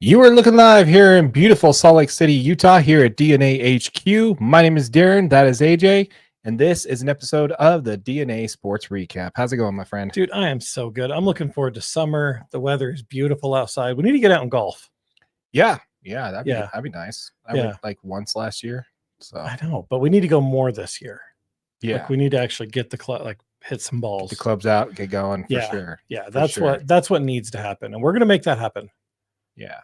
You are looking live here in beautiful Salt Lake City, Utah, here at DNA HQ. My name is Darren. That is AJ. And this is an episode of the DNA Sports Recap. How's it going, my friend? Dude, I am so good. I'm looking forward to summer. The weather is beautiful outside. We need to get out and golf. Yeah, that'd be nice. I went like once last year. So I know, but we need to go more this year. Yeah. Like we need to actually get the club, like hit some balls. Get the clubs out, get going for sure. Yeah, that's what needs to happen. And we're going to make that happen. Yeah.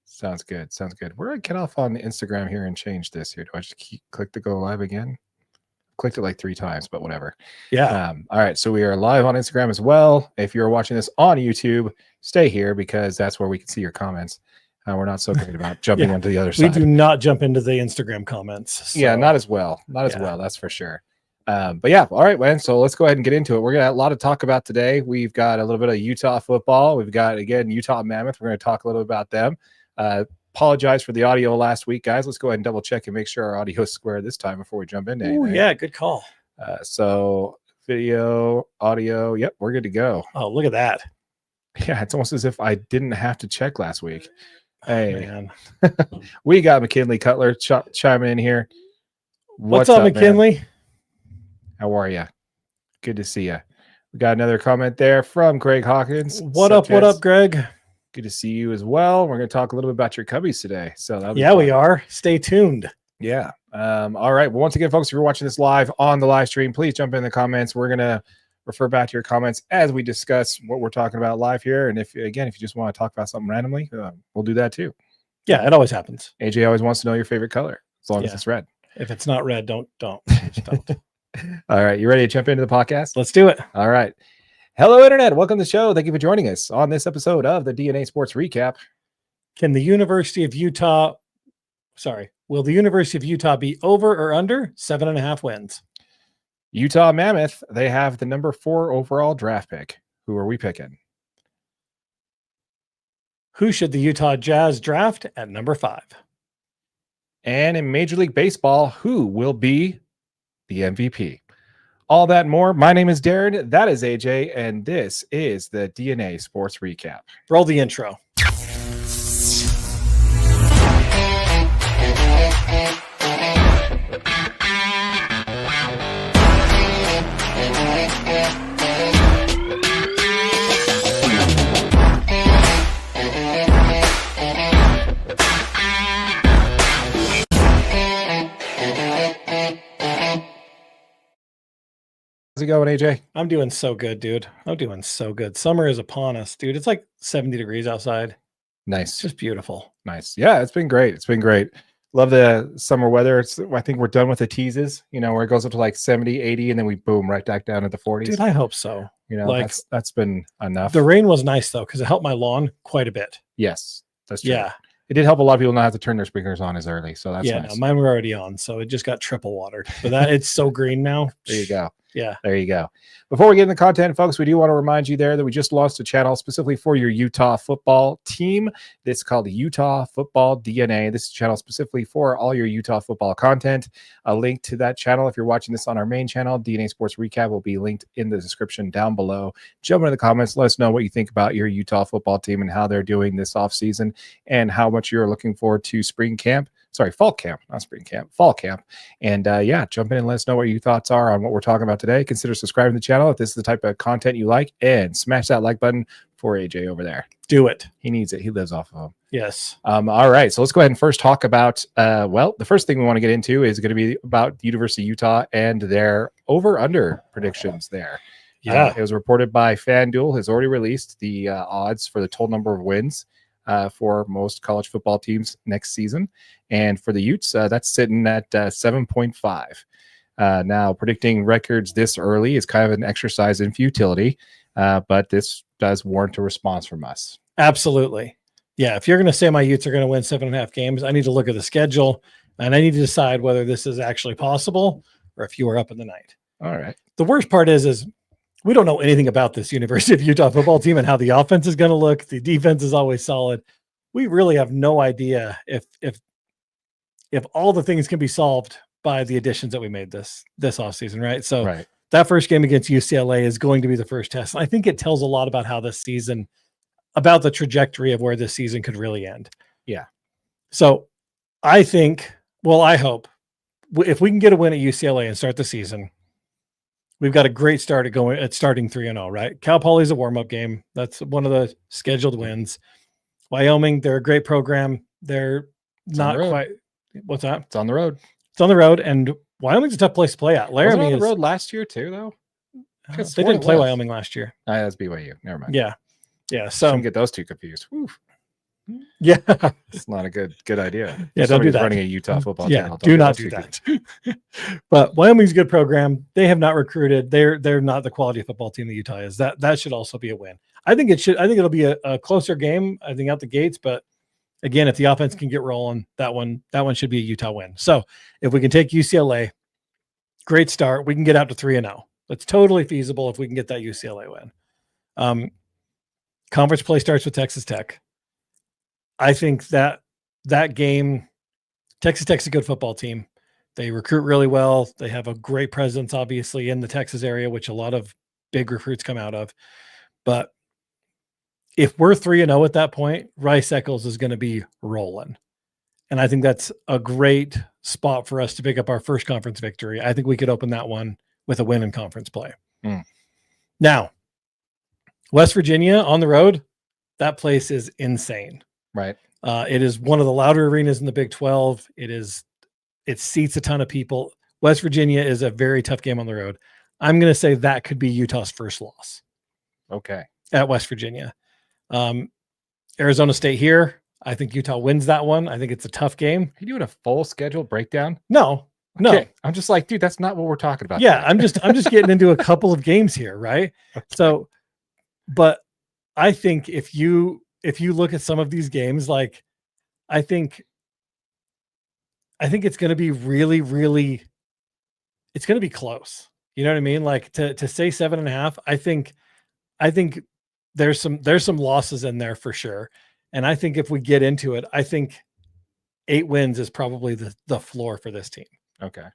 Sounds good. We're going to get off on Instagram here and change this here. Do I just click to go live again? Clicked it like 3 times, but whatever. Yeah. All right. So we are live on Instagram as well. If you're watching this on YouTube, stay here because that's where we can see your comments. We're not so great about jumping onto the other side. We do not jump into the Instagram comments. So. Yeah, not as well. That's for sure. But yeah, all right, man. So let's go ahead and get into it. We're gonna have a lot to talk about today. We've got a little bit of Utah football. We've got again Utah Mammoth. We're going to talk a little bit about them. Apologize for the audio last week, guys. Let's go ahead and double check and make sure our audio is square this time before we jump into anything. Yeah, good call. So video, audio. Yep, we're good to go. Oh, look at that. Yeah, it's almost as if I didn't have to check last week. Hey, man. We got McKinley Cutler chiming in here. What's up, McKinley? Man? How are you? Good to see you. We got another comment there from Greg Hawkins. What up, Greg? Good to see you as well. We're going to talk a little bit about your Cubbies today. So we are. Stay tuned. Yeah. All right. Well, once again, folks, if you're watching this live on the live stream, please jump in the comments. We're going to refer back to your comments as we discuss what we're talking about live here. And if you just want to talk about something randomly, we'll do that too. Yeah, it always happens. AJ always wants to know your favorite color as long as it's red. If it's not red, don't. Just don't. All right. You ready to jump into the podcast? Let's do it. All right. Hello, Internet. Welcome to the show. Thank you for joining us on this episode of the DNA Sports Recap. Will the University of Utah be over or under 7.5 wins? Utah Mammoth, they have the number 4 overall draft pick. Who are we picking? Who should the Utah Jazz draft at number 5? And in Major League Baseball, who will be the MVP? All that and more. My name is Darren. That is AJ. And this is the DNA Sports Recap. Roll the intro. How's it going, AJ? I'm doing so good, dude. I'm doing so good. Summer is upon us, dude. It's like 70 degrees outside. Nice. It's just beautiful. Nice. Yeah, it's been great. Love the summer weather. I think we're done with the teases, where it goes up to like 70, 80, and then we boom right back down to the 40s. Dude, I hope so. That's been enough. The rain was nice, though, because it helped my lawn quite a bit. Yes, that's true. Yeah. It did help a lot of people not have to turn their sprinklers on as early, so that's nice. No, mine were already on, so it just got triple watered. But it's so green now. There you go. Yeah. There you go. Before we get into content, folks, we do want to remind you there that we just launched a channel specifically for your Utah football team. This is called the Utah Football DNA. This is a channel specifically for all your Utah football content. A link to that channel, if you're watching this on our main channel, DNA Sports Recap, will be linked in the description down below. Jump into the comments. Let us know what you think about your Utah football team and how they're doing this offseason and how much you're looking forward to fall camp, not spring camp, fall camp. And jump in and let us know what your thoughts are on what we're talking about today. Consider subscribing to the channel if this is the type of content you like, and smash that like button for AJ over there. Do it. He needs it. He lives off of them. Yes. All right. So let's go ahead and first talk about, the first thing we want to get into is going to be about the University of Utah and their over-under predictions there. Yeah. It was reported by FanDuel, has already released the odds for the total number of wins for most college football teams next season. And for the Utes, that's sitting at 7.5. Now, predicting records this early is kind of an exercise in futility, but this does warrant a response from us. Absolutely. Yeah, if you're going to say my Utes are going to win 7.5 games, I need to look at the schedule, and I need to decide whether this is actually possible or if you are up in the night. All right. The worst part is we don't know anything about this University of Utah football team and how the offense is going to look. The defense is always solid. We really have no idea if all the things can be solved by the additions that we made this offseason, right? So that first game against UCLA is going to be the first test. And I think it tells a lot about how this season, about the trajectory of where this season could really end. Yeah. So I think, well, I hope if we can get a win at UCLA and start the season, we've got a great start at starting 3-0, right? Cal Poly's a warm-up game. That's one of the scheduled wins. Wyoming, they're a great program. They're not quite. What's that? It's on the road. It's on the road, and Wyoming's a tough place to play at. Wasn't it on the road last year too, though? They didn't play Wyoming last year. That's BYU. Never mind. Yeah. So shouldn't get those two confused. Whew. Yeah, it's not a good idea. Yeah, don't do that. Running a Utah football team. Channel. Do not do that. But Wyoming's a good program. They have not recruited. They're not the quality of football team that Utah is. That should also be a win. I think it'll be a closer game, I think, out the gates. But again, if the offense can get rolling, that one should be a Utah win. So if we can take UCLA, great start. We can get out to 3-0. That's totally feasible if we can get that UCLA win. Conference play starts with Texas Tech. I think that game, Texas Tech's a good football team. They recruit really well. They have a great presence, obviously, in the Texas area, which a lot of big recruits come out of. But if we're 3-0 at that point, Rice Eccles is going to be rolling. And I think that's a great spot for us to pick up our first conference victory. I think we could open that one with a win in conference play. Now, West Virginia on the road, that place is insane. Right. It is one of the louder arenas in the Big-12. It seats a ton of people. West Virginia is a very tough game on the road. I'm going to say that could be Utah's first loss. Okay. At West Virginia. Arizona State here. I think Utah wins that one. I think it's a tough game. Are you doing a full schedule breakdown? No. Okay. I'm just like, dude, that's not what we're talking about. Yeah, I'm just getting into a couple of games here, right? Okay. So, but I think if you look at some of these games, like I think it's going to be really, really, it's going to be close. You know what I mean? Like to say 7.5, I think there's some losses in there for sure. And I think if we get into it, I think 8 wins is probably the floor for this team. Okay.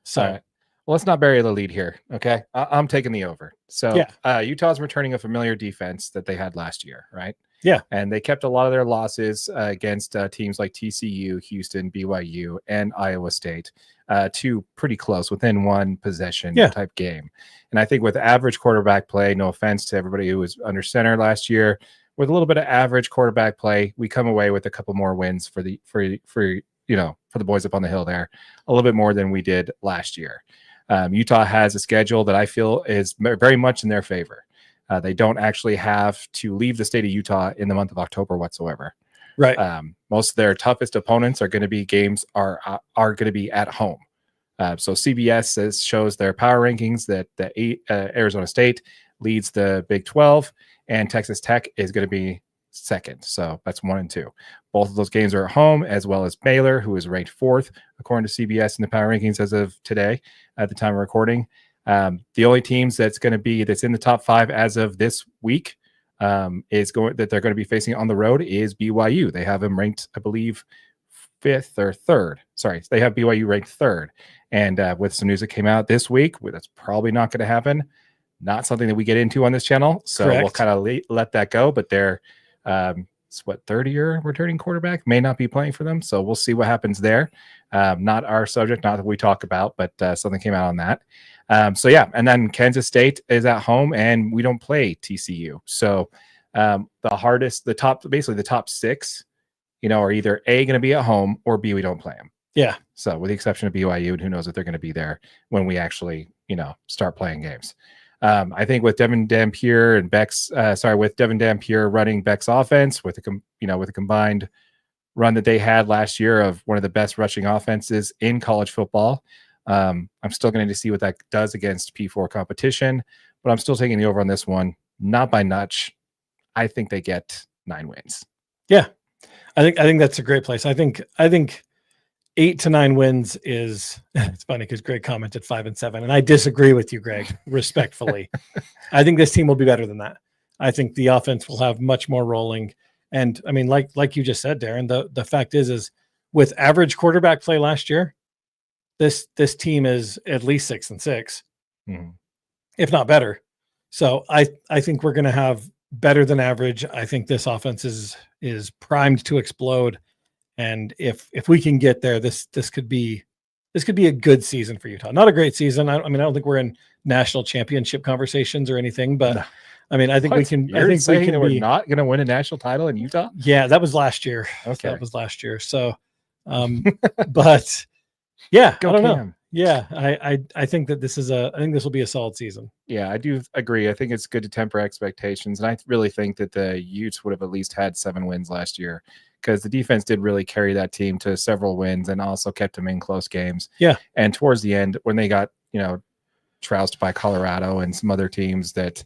So, right. Well, let's not bury the lead here. Okay. I'm taking the over. So Utah's returning a familiar defense that they had last year, right? Yeah. And they kept a lot of their losses against teams like TCU, Houston, BYU, and Iowa State to pretty close within one possession type game. And I think with average quarterback play, no offense to everybody who was under center last year, with a little bit of average quarterback play, we come away with a couple more wins for the boys up on the hill there, a little bit more than we did last year. Utah has a schedule that I feel is very much in their favor. They don't actually have to leave the state of Utah in the month of October whatsoever. Right. Most of their toughest opponents are going to be games are going to be at home. So CBS shows their power rankings that Arizona State leads the Big-12 and Texas Tech is going to be second. So that's 1 and 2. Both of those games are at home, as well as Baylor, who is ranked 4th according to CBS in the power rankings as of today at the time of recording. The only teams that's in the top 5 as of this week that they're going to be facing on the road is BYU. They have them ranked, I believe, 5th or 3rd. Sorry, they have BYU ranked 3rd. And with some news that came out this week, that's probably not going to happen. Not something that we get into on this channel, so We'll kind of let that go. But they're third-year returning quarterback may not be playing for them, so we'll see what happens there. Not our subject, not that we talk about, but something came out on that. And then Kansas State is at home, and we don't play TCU. So the top 6, are either A, going to be at home, or B, we don't play them. Yeah. So with the exception of BYU, and who knows if they're going to be there when we actually, start playing games. I think with Devin Dampier and with Devin Dampier running Beck's offense with a combined run that they had last year of one of the best rushing offenses in college football. I'm still going to see what that does against P4 competition, but I'm still taking the over on this one, not by much. I think they get 9 wins. Yeah. I think that's a great place. I think 8 to 9 wins is, it's funny because Greg commented 5 and 7, and I disagree with you, Greg, respectfully. I think this team will be better than that. I think the offense will have much more rolling. And I mean, like you just said, Darren, the fact is with average quarterback play last year, this team is at least 6 and 6, if not better. So I think we're going to have better than average. I think this offense is primed to explode. And if we can get there, this could be a good season for Utah. Not a great season. I don't think we're in national championship conversations or anything, but No. I mean, I think What? we can. You're I think saying we can that we're be not going to win a national title in Utah? Yeah, that was last year. Okay. That was last year. So, but yeah, Go I don't know. Cam. Yeah, I think that I think this will be a solid season. Yeah, I do agree. I think it's good to temper expectations. And I really think that the Utes would have at least had 7 wins last year because the defense did really carry that team to several wins and also kept them in close games. Yeah. And towards the end, when they got, trounced by Colorado and some other teams, that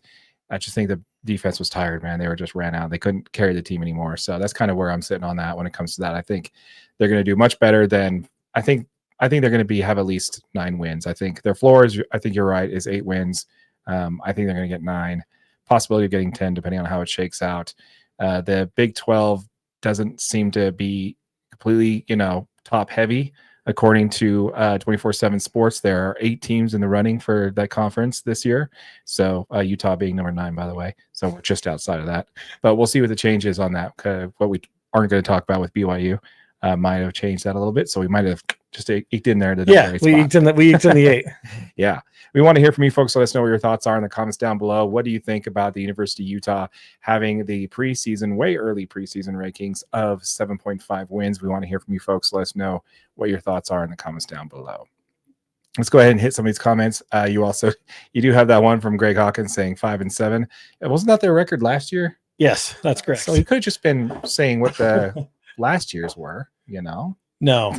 I just think the defense was tired, man. They were just ran out. They couldn't carry the team anymore. So that's kind of where I'm sitting on that when it comes to that. I think they're going to do much better than I think they're going to have at least 9 wins. I think their floor is, I think you're right, is 8 wins. I think they're going to get 9, possibility of getting 10, depending on how it shakes out. The Big 12 doesn't seem to be completely, top heavy. According to 24/7 Sports, there are 8 teams in the running for that conference this year. So Utah being number 9, by the way. So we're just outside of that. But we'll see what the change is on that. What we aren't going to talk about with BYU might have changed that a little bit. So we might have just eked in there. We eked in the 8. Yeah. We want to hear from you folks. Let us know what your thoughts are in the comments down below. What do you think about the University of Utah having the way early preseason rankings of 7.5 wins? We want to hear from you folks. Let us know what your thoughts are in the comments down below. Let's go ahead and hit some of these comments. You do have that one from Greg Hawkins saying 5-7. Wasn't that their record last year? Yes, that's correct. So he could have just been saying what the last year's were, No,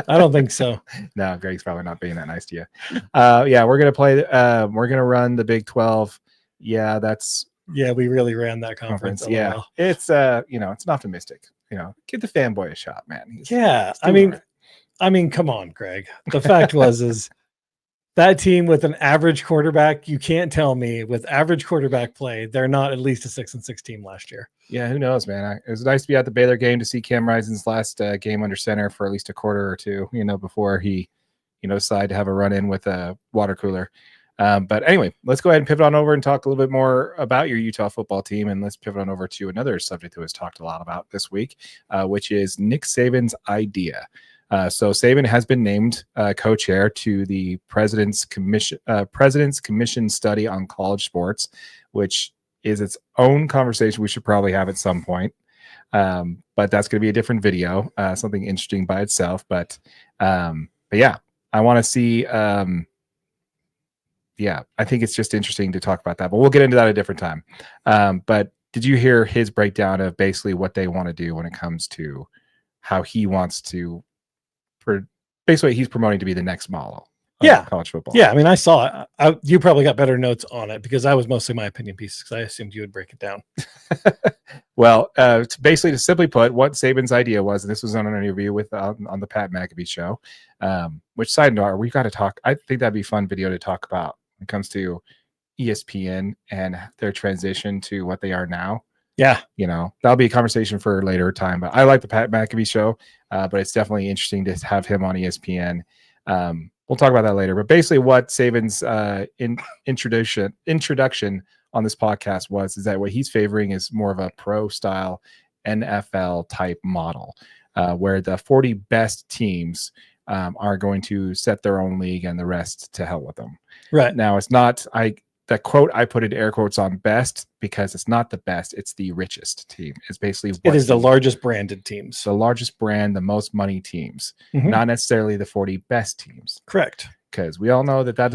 I don't think so. No, Greg's probably not being that nice to you. Yeah, we're gonna play. We're gonna run the Big 12. Yeah, we really ran that conference. Yeah, it's it's optimistic. Give the fanboy a shot, man. I mean, come on, Greg. The fact is that team with an average quarterback. You can't tell me with average quarterback play they're not at least a 6-6 team last year. Yeah, who knows, man? It was nice to be at the Baylor game to see Cam Rising's last game under center for at least a quarter or two, before he, decided to have a run-in with a water cooler. But anyway, let's go ahead and pivot on over and talk a little bit more about your Utah football team. And let's pivot on over to another subject that was talked a lot about this week, which is Nick Saban's idea. So Saban has been named co-chair to the President's Commission study on college sports, which is its own conversation we should probably have at some point. But that's going to be a different video, something interesting by itself. But yeah, I want to see. I think it's just interesting to talk about that, but we'll get into that at a different time. But did you hear his breakdown of basically what they want to do when it comes to how he wants to, basically he's promoting to be the next model? College football. Yeah, I mean, I saw it. You probably got better notes on it because I was mostly my opinion pieces because I assumed you would break it down. Well, basically, to simply put, what Saban's idea was, and this was on an interview with on the Pat McAfee show. Which side note, we've got to talk. I think that'd be a fun video to talk about when it comes to ESPN and their transition to what they are now. Yeah, that'll be a conversation for a later time. But I like the Pat McAfee show, but it's definitely interesting to have him on ESPN. We'll talk about that later. But basically what Saban's introduction on this podcast is that what he's favoring is more of a pro-style NFL type model, where the 40 best teams are going to set their own league and the rest to hell with them. Right. Now, it's not that quote I put in air quotes on best because it's not the best, it's the richest team. It's basically it is the largest branded teams. The largest brand, the most money teams, not necessarily the 40 best teams. Correct. Because we all know that's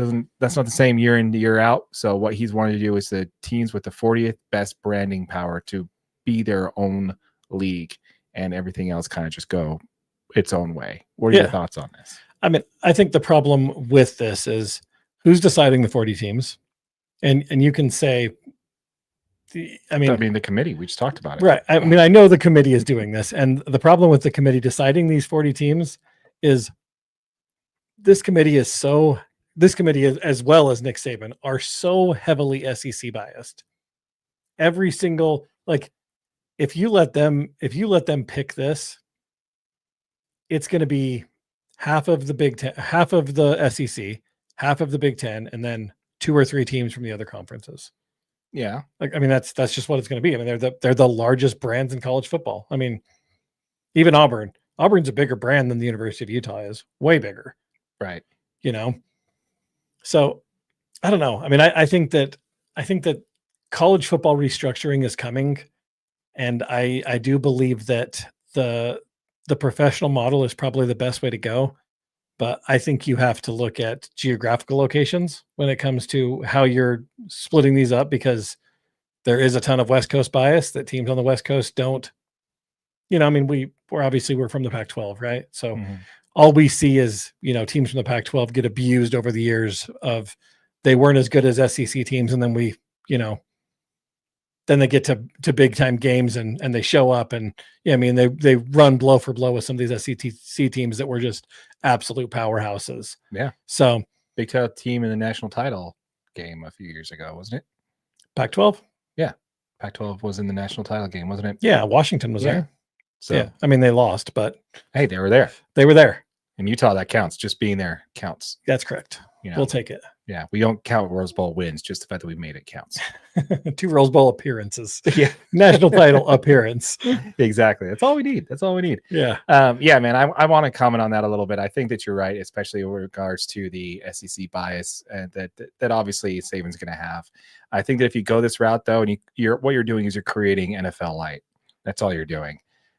not the same year in year out. So what he's wanting to do is the teams with the 40th best branding power to be their own league and everything else kind of just go its own way. What are your thoughts on this? I mean, I think the problem with this is who's deciding the 40 teams? And you can say, the committee, we just talked about it. Right. I mean, I know the committee is doing this. And the problem with the committee deciding these 40 teams is this committee, as well as Nick Saban, are so heavily SEC biased. Every single, if you let them pick this, it's going to be half of the Big Ten, half of the SEC, half of the Big Ten, and then 2 or 3 teams from the other conferences. Yeah. Like, I mean, that's just what it's going to be. I mean, they're the largest brands in college football. I mean, even Auburn's a bigger brand than the University of Utah is, way bigger, Right. you know? So I don't know. I mean, I think that college football restructuring is coming. And I do believe that the professional model is probably the best way to go. But I think you have to look at geographical locations when it comes to how you're splitting these up, because there is a ton of West Coast bias that teams on the West Coast don't. I mean, we're from the Pac-12, right? So all we see is, teams from the Pac-12 get abused over the years of they weren't as good as SEC teams, and then then they get to big time games and they show up, and I mean they run blow for blow with some of these SEC teams that were just absolute powerhouses. Yeah. So Big-12 team in the national title game a few years ago, wasn't it? Pac-12? Yeah. Pac-12 was in the national title game, wasn't it? Yeah, Washington was there. So yeah, I mean they lost, but hey, they were there. They were there. In Utah, that counts. Just being there counts. That's correct. We'll take it. Yeah, we don't count Rose Bowl wins. Just the fact that we made it counts. 2 Rose Bowl appearances. Yeah, national title appearance. Exactly. That's all we need. Yeah. Yeah, man. I want to comment on that a little bit. I think that you're right, especially with regards to the SEC bias that obviously Saban's going to have. I think that if you go this route, though, and what you're doing is you're creating NFL light. That's all you're doing.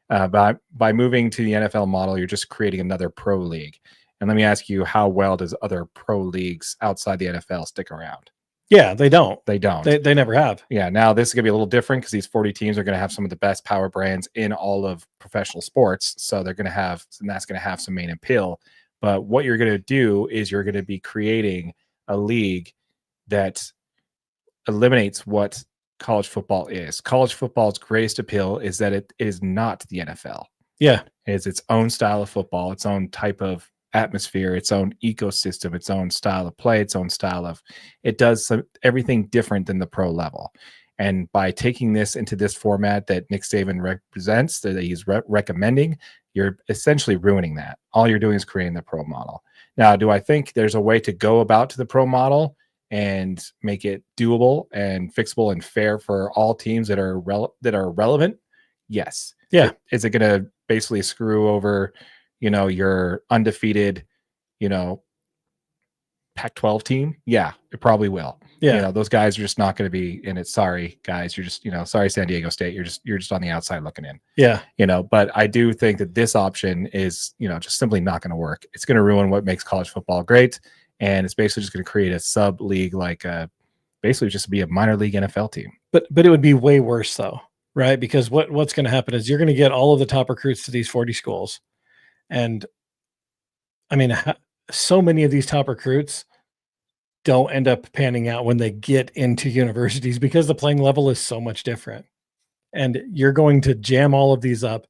By moving to the NFL model, you're just creating another pro league. And let me ask you, how well does other pro leagues outside the NFL stick around? Yeah, they don't. They don't. They never have. Yeah, now this is going to be a little different because these 40 teams are going to have some of the best power brands in all of professional sports. So they're going to have, and that's going to have some main appeal. But what you're going to do is you're going to be creating a league that eliminates what college football is. College football's greatest appeal is that it is not the NFL. Yeah. It is its own style of football, its own type of atmosphere, its own ecosystem, its own style of play, its own style of, it does everything different than the pro level. And by taking this into this format that Nick Saban represents, that he's recommending, you're essentially ruining that. All you're doing is creating the pro model. Now, do I think there's a way to go about to the pro model and make it doable and fixable and fair for all teams that are relevant? Yes. Yeah. Is it going to basically screw over, your undefeated, Pac-12 team? Yeah, it probably will. Yeah. Those guys are just not going to be in it. Sorry, guys. You're just, sorry, San Diego State. You're just on the outside looking in. Yeah. But I do think that this option is, just simply not going to work. It's going to ruin what makes college football great. And it's basically just going to create a sub league, like basically just be a minor league NFL team. But it would be way worse though, right? Because what's going to happen is you're going to get all of the top recruits to these 40 schools. And I mean, so many of these top recruits don't end up panning out when they get into universities because the playing level is so much different. And you're going to jam all of these up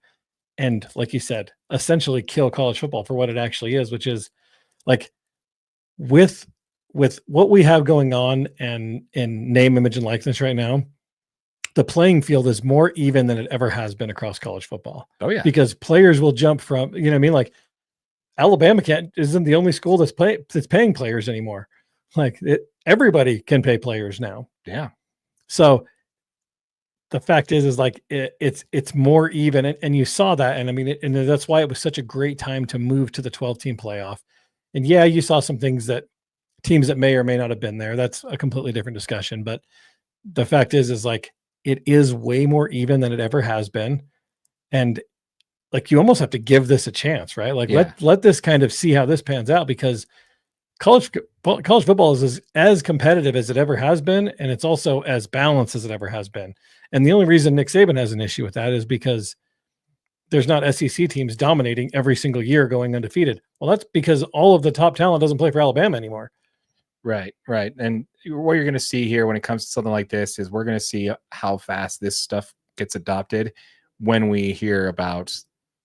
and, like you said, essentially kill college football for what it actually is, which is like with what we have going on and in name, image, and likeness right now, the playing field is more even than it ever has been across college football. Oh yeah. Because players will jump from, like Alabama isn't the only school that's paying players anymore. Like everybody can pay players now. Yeah. So the fact is like it's more even, and you saw that, and I mean, and that's why it was such a great time to move to the 12-team playoff. And yeah, you saw some things that teams that may or may not have been there. That's a completely different discussion. But the fact is like it is way more even than it ever has been, and like you almost have to give this a chance, right? Like let this kind of see how this pans out, because college football is as competitive as it ever has been, and it's also as balanced as it ever has been. And the only reason Nick Saban has an issue with that is because there's not SEC teams dominating every single year going undefeated. Well, that's because all of the top talent doesn't play for Alabama anymore. Right. And what you're going to see here when it comes to something like this is we're going to see how fast this stuff gets adopted when we hear about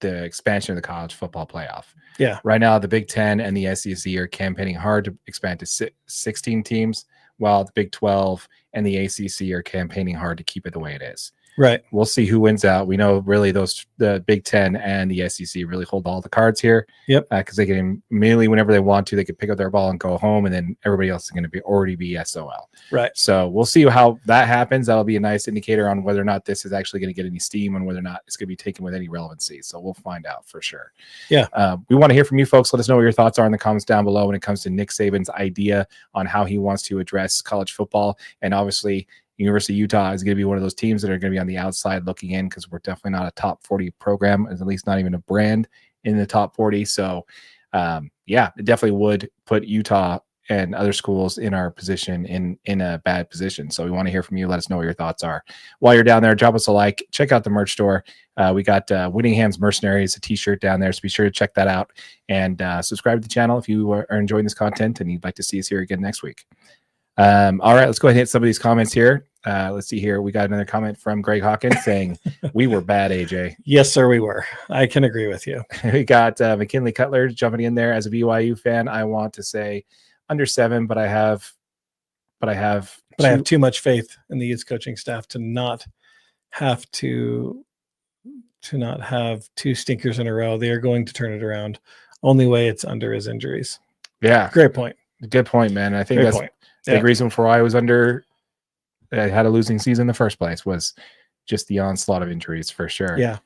the expansion of the college football playoff. Yeah. Right now, the Big 10 and the SEC are campaigning hard to expand to 16 teams, while the Big 12 and the ACC are campaigning hard to keep it the way it is. Right. We'll see who wins out. We know really the Big Ten and the SEC really hold all the cards here. Yep. Because they can immediately, whenever they want to, they can pick up their ball and go home, and then everybody else is going to already be SOL. Right. So we'll see how that happens. That'll be a nice indicator on whether or not this is actually going to get any steam and whether or not it's going to be taken with any relevancy. So we'll find out for sure. Yeah. We want to hear from you folks. Let us know what your thoughts are in the comments down below when it comes to Nick Saban's idea on how he wants to address college football. And obviously, University of Utah is going to be one of those teams that are going to be on the outside looking in, because we're definitely not a top 40 program, at least not even a brand in the top 40. So, yeah, it definitely would put Utah and other schools in our position in a bad position. So we want to hear from you. Let us know what your thoughts are. While you're down there, drop us a like. Check out the merch store. We got Whittingham's Mercenaries, a t-shirt down there. So be sure to check that out and subscribe to the channel if you are enjoying this content and you'd like to see us here again next week. All right, let's go ahead and hit some of these comments here. Let's see here. We got another comment from Greg Hawkins saying, we were bad, AJ. Yes, sir, we were. I can agree with you. We got McKinley Cutler jumping in there. As a BYU fan, I want to say under 7, but I have too much faith in the Utes coaching staff to not have two stinkers in a row. They are going to turn it around. Only way it's under is injuries. Yeah. Great point. Good point, man. I think that's a big reason for why I was I had a losing season in the first place, was just the onslaught of injuries for sure. Yeah.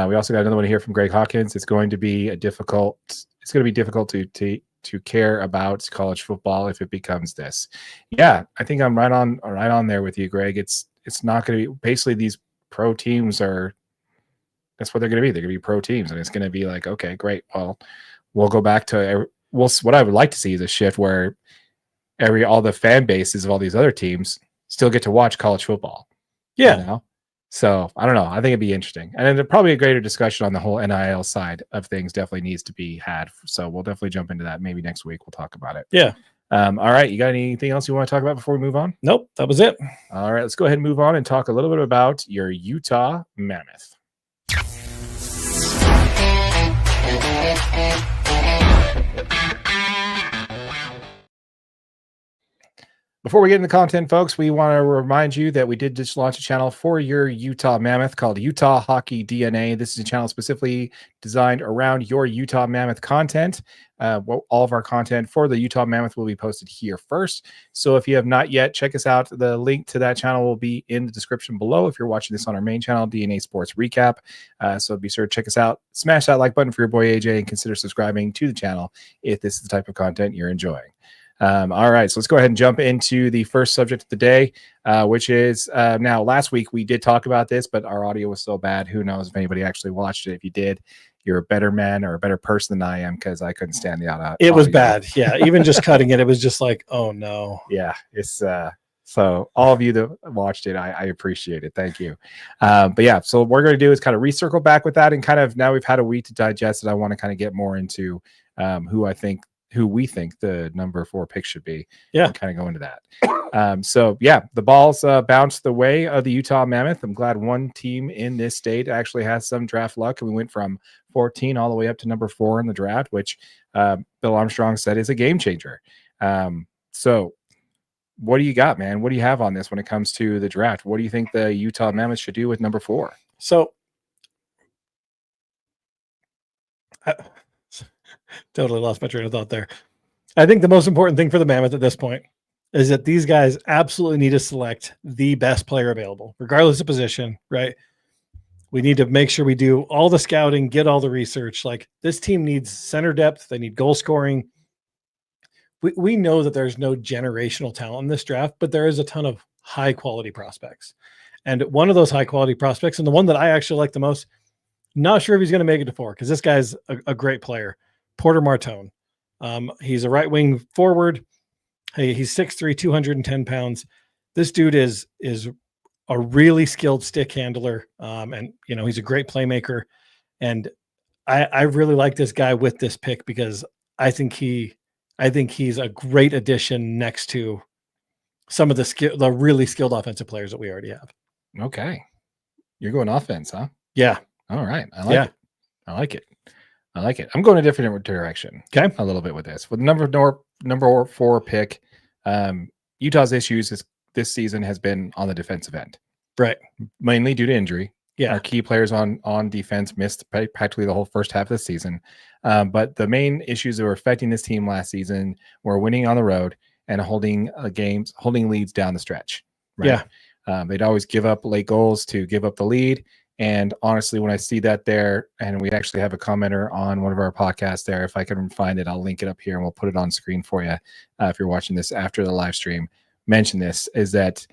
We also got another one here from Greg Hawkins. It's going to be difficult to care about college football if it becomes this. Yeah, I think I'm right on there with you, Greg. It's not going to be, basically these pro teams that's what they're going to be. They're going to be pro teams, and it's going to be like, okay, great. Well, we'll go back to what I would like to see is a shift where all the fan bases of all these other teams still get to watch college football. Yeah. You know? So I don't know. I think it'd be interesting. And then probably a greater discussion on the whole NIL side of things definitely needs to be had. So we'll definitely jump into that. Maybe next week we'll talk about it. Yeah. All right. You got anything else you want to talk about before we move on? Nope. That was it. All right. Let's go ahead and move on and talk a little bit about your Utah Mammoth. Before we get into content, folks, we want to remind you that we did just launch a channel for your Utah Mammoth called Utah Hockey DNA. This is a channel specifically designed around your Utah Mammoth content. All of our content for the Utah Mammoth will be posted here first. So if you have not yet, check us out. The link to that channel will be in the description below if you're watching this on our main channel, DNA Sports Recap. So be sure to check us out. Smash that like button for your boy AJ and consider subscribing to the channel if this is the type of content you're enjoying. All right, so let's go ahead and jump into the first subject of the day, which is now last week we did talk about this, but our audio was so bad. Who knows if anybody actually watched it. If you did, you're a better man or a better person than I am, because I couldn't stand the audio. It was bad. Yeah. Even just cutting it was just like, oh no. Yeah. It's so all of you that watched it, I appreciate it. Thank you. But yeah, so what we're going to do is kind of recircle back with that, and kind of now we've had a week to digest it. I want to kind of get more into who we think the number 4 pick should be. Yeah. And kind of go into that. So yeah, the balls bounced the way of the Utah Mammoth. I'm glad one team in this state actually has some draft luck. And we went from 14 all the way up to number 4 in the draft, which Bill Armstrong said is a game changer. So what do you got, man? What do you have on this when it comes to the draft? What do you think the Utah Mammoth should do with number 4? So totally lost my train of thought there. I think the most important thing for the Mammoth at this point is that these guys absolutely need to select the best player available, regardless of position, right? We need to make sure we do all the scouting, get all the research. Like, this team needs center depth. They need goal scoring. We know that there's no generational talent in this draft, but there is a ton of high quality prospects. And one of those high quality prospects, and the one that I actually like the most, not sure if he's going to make it to 4, because this guy's a great player. Porter Martone. He's a right wing forward. Hey, he's 6'3", 210 pounds. This dude is a really skilled stick handler. And he's a great playmaker. And I really like this guy with this pick, because I think he's a great addition next to some of the really skilled offensive players that we already have. Okay. You're going offense, huh? Yeah. All right. I like it. I'm going a different direction. Okay. A little bit with this. With number 4 pick, Utah's issues this season has been on the defensive end. Right. mainly due to injury. Yeah. Our key players on defense missed practically the whole first half of the season. But the main issues that were affecting this team last season were winning on the road and holding leads down the stretch. Right. Yeah. They'd always give up late goals to give up the lead. And honestly, when I see that there, and we actually have a commenter on one of our podcasts there, if I can find it, I'll link it up here and we'll put it on screen for you. If you're watching this after the live stream, mention this, is that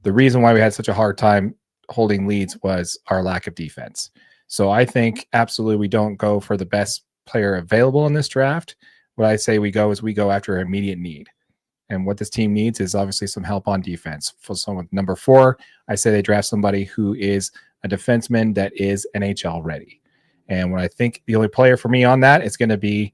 the reason why we had such a hard time holding leads was our lack of defense. So I think absolutely we don't go for the best player available in this draft. What I say we go after immediate need. And what this team needs is obviously some help on defense. For someone number 4, I say they draft somebody who is a defenseman that is NHL ready. And when I think the only player for me on that is going to be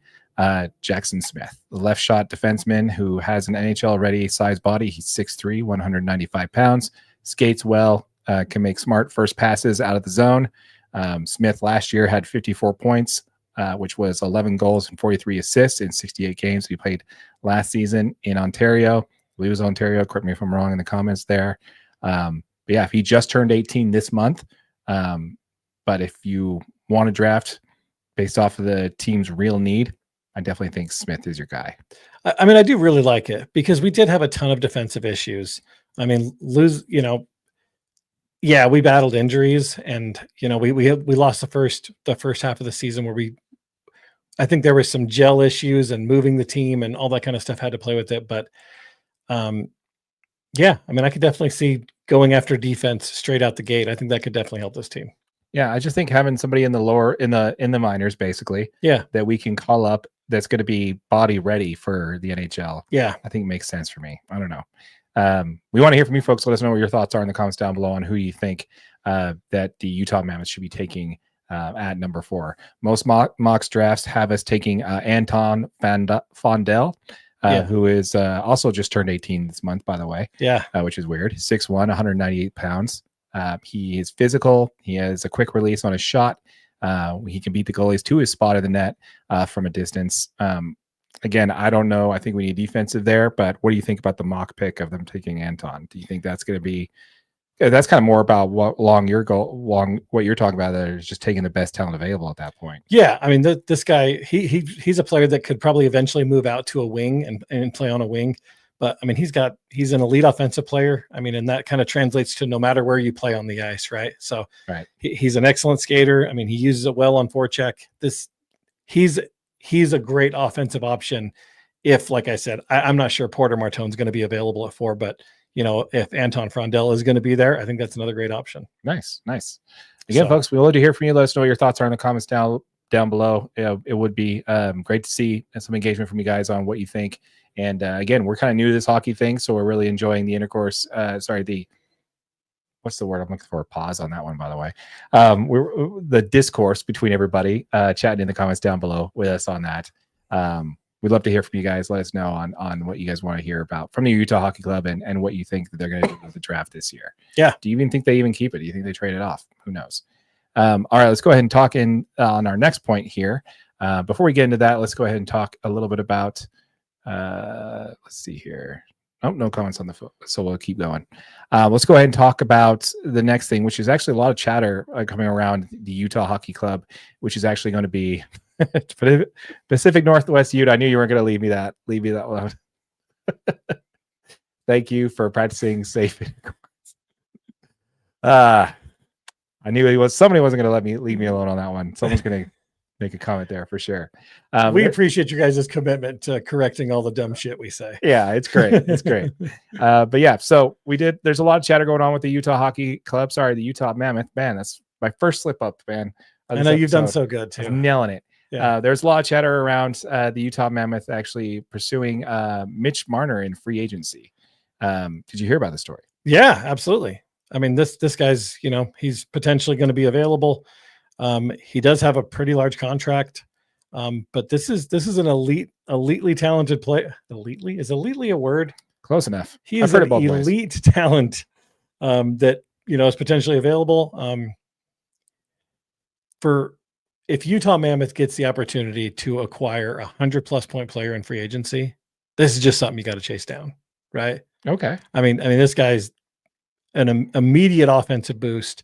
Jackson Smith, the left shot defenseman who has an NHL ready size body. He's 6'3", 195 pounds, skates well, can make smart first passes out of the zone. Smith last year had 54 points, which was 11 goals and 43 assists in 68 games he played last season in Ontario. I believe it was Ontario. Correct me if I'm wrong in the comments there. But yeah, he just turned 18 this month. But if you want to draft based off of the team's real need, I definitely think Smith is your guy. I mean, I do really like it because we did have a ton of defensive issues. I mean, yeah, we battled injuries, and we lost the first half of the season where I think there was some gel issues and moving the team and all that kind of stuff had to play with it. But yeah, I mean, I could definitely see going after defense straight out the gate. I think that could definitely help this team. Yeah, I just think having somebody in the minors, basically, that we can call up that's going to be body ready for the NHL. Yeah, I think makes sense for me. I don't know. We want to hear from you folks. Let us know what your thoughts are in the comments down below on who you think that the Utah Mammoths should be taking at number 4. Most mocks drafts have us taking Anton Fondell, who is also just turned 18 this month, by the way. Yeah, which is weird. 6'1", 198 pounds. He is physical. He has a quick release on his shot. He can beat the goalies to his spot of the net from a distance. Again, I don't know. I think we need defensive there, but what do you think about the mock pick of them taking Anton? Do you think that's going to be? That's kind of more about what you're talking about. That is just taking the best talent available at that point. Yeah, I mean, this guy, he's a player that could probably eventually move out to a wing and play on a wing. But I mean, he's an elite offensive player. I mean, and that kind of translates to no matter where you play on the ice, right? So he's an excellent skater. I mean, he uses it well on forecheck. He's a great offensive option. If, like I said, I'm not sure Porter Martone's going to be available at 4, but if Anton Fondell is going to be there, I think that's another great option. Nice. Again, folks, we would love to hear from you. Let us know what your thoughts are in the comments down below. It would be great to see some engagement from you guys on what you think. And again, we're kind of new to this hockey thing, so we're really enjoying the intercourse. What's the word I'm looking for? Pause on that one, by the way. The discourse between everybody chatting in the comments down below with us on that. We'd love to hear from you guys. Let us know on what you guys want to hear about from the Utah Hockey Club and what you think that they're going to do with the draft this year. Yeah. Do you even think they even keep it? Do you think they trade it off? Who knows? All right, let's go ahead and talk on our next point here. Before we get into that, let's go ahead and talk a little bit about let's see here. Oh, no comments on the phone, so we'll keep going. Let's go ahead and talk about the next thing, which is actually a lot of chatter coming around the Utah Hockey Club, which is actually going to be Pacific Northwest Ute. I knew you weren't going to leave me that alone. Thank you for practicing safe. I knew somebody wasn't going to leave me alone on that one. Someone's going to make a comment there for sure. We appreciate you guys' commitment to correcting all the dumb shit we say. Yeah, it's great. It's great. But yeah, so there's a lot of chatter going on with the Utah Hockey Club. Sorry, the Utah Mammoth. Man, that's my first slip up, man. I know you've done so good too. I'm nailing it. Yeah. There's a lot of chatter around the Utah Mammoth actually pursuing Mitch Marner in free agency. Did you hear about the story? Yeah, absolutely. I mean, this guy's, he's potentially going to be available. He does have a pretty large contract, but this is an elitely talented player. Is elitely a word? Close enough. He is an elite talent that is potentially available. If Utah Mammoth gets the opportunity to acquire 100+ point player in free agency, this is just something you got to chase down, right? Okay. I mean, this guy's an immediate offensive boost.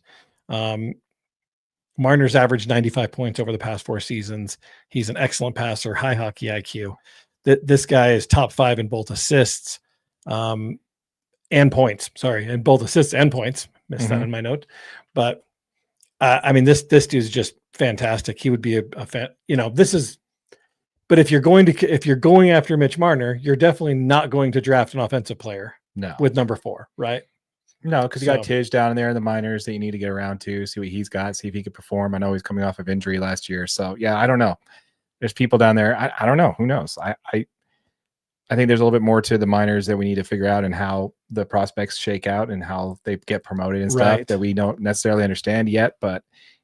Marner's averaged 95 points over the past 4 seasons. He's an excellent passer, high hockey IQ. This guy is top 5 in both assists and points. Sorry, in both assists and points. Missed that in my note. But I mean, this dude's just fantastic. He would be a fan. This is. But if you're going after Mitch Marner, you're definitely not going to draft an offensive player. No, with number 4, right? No, because you got Tidge down there in the minors that you need to get around to, see what he's got, see if he could perform. I know he's coming off of injury last year. So, yeah, I don't know. There's people down there. I don't know. Who knows? I think there's a little bit more to the minors that we need to figure out and how the prospects shake out and how they get promoted and stuff that we don't necessarily understand yet. But,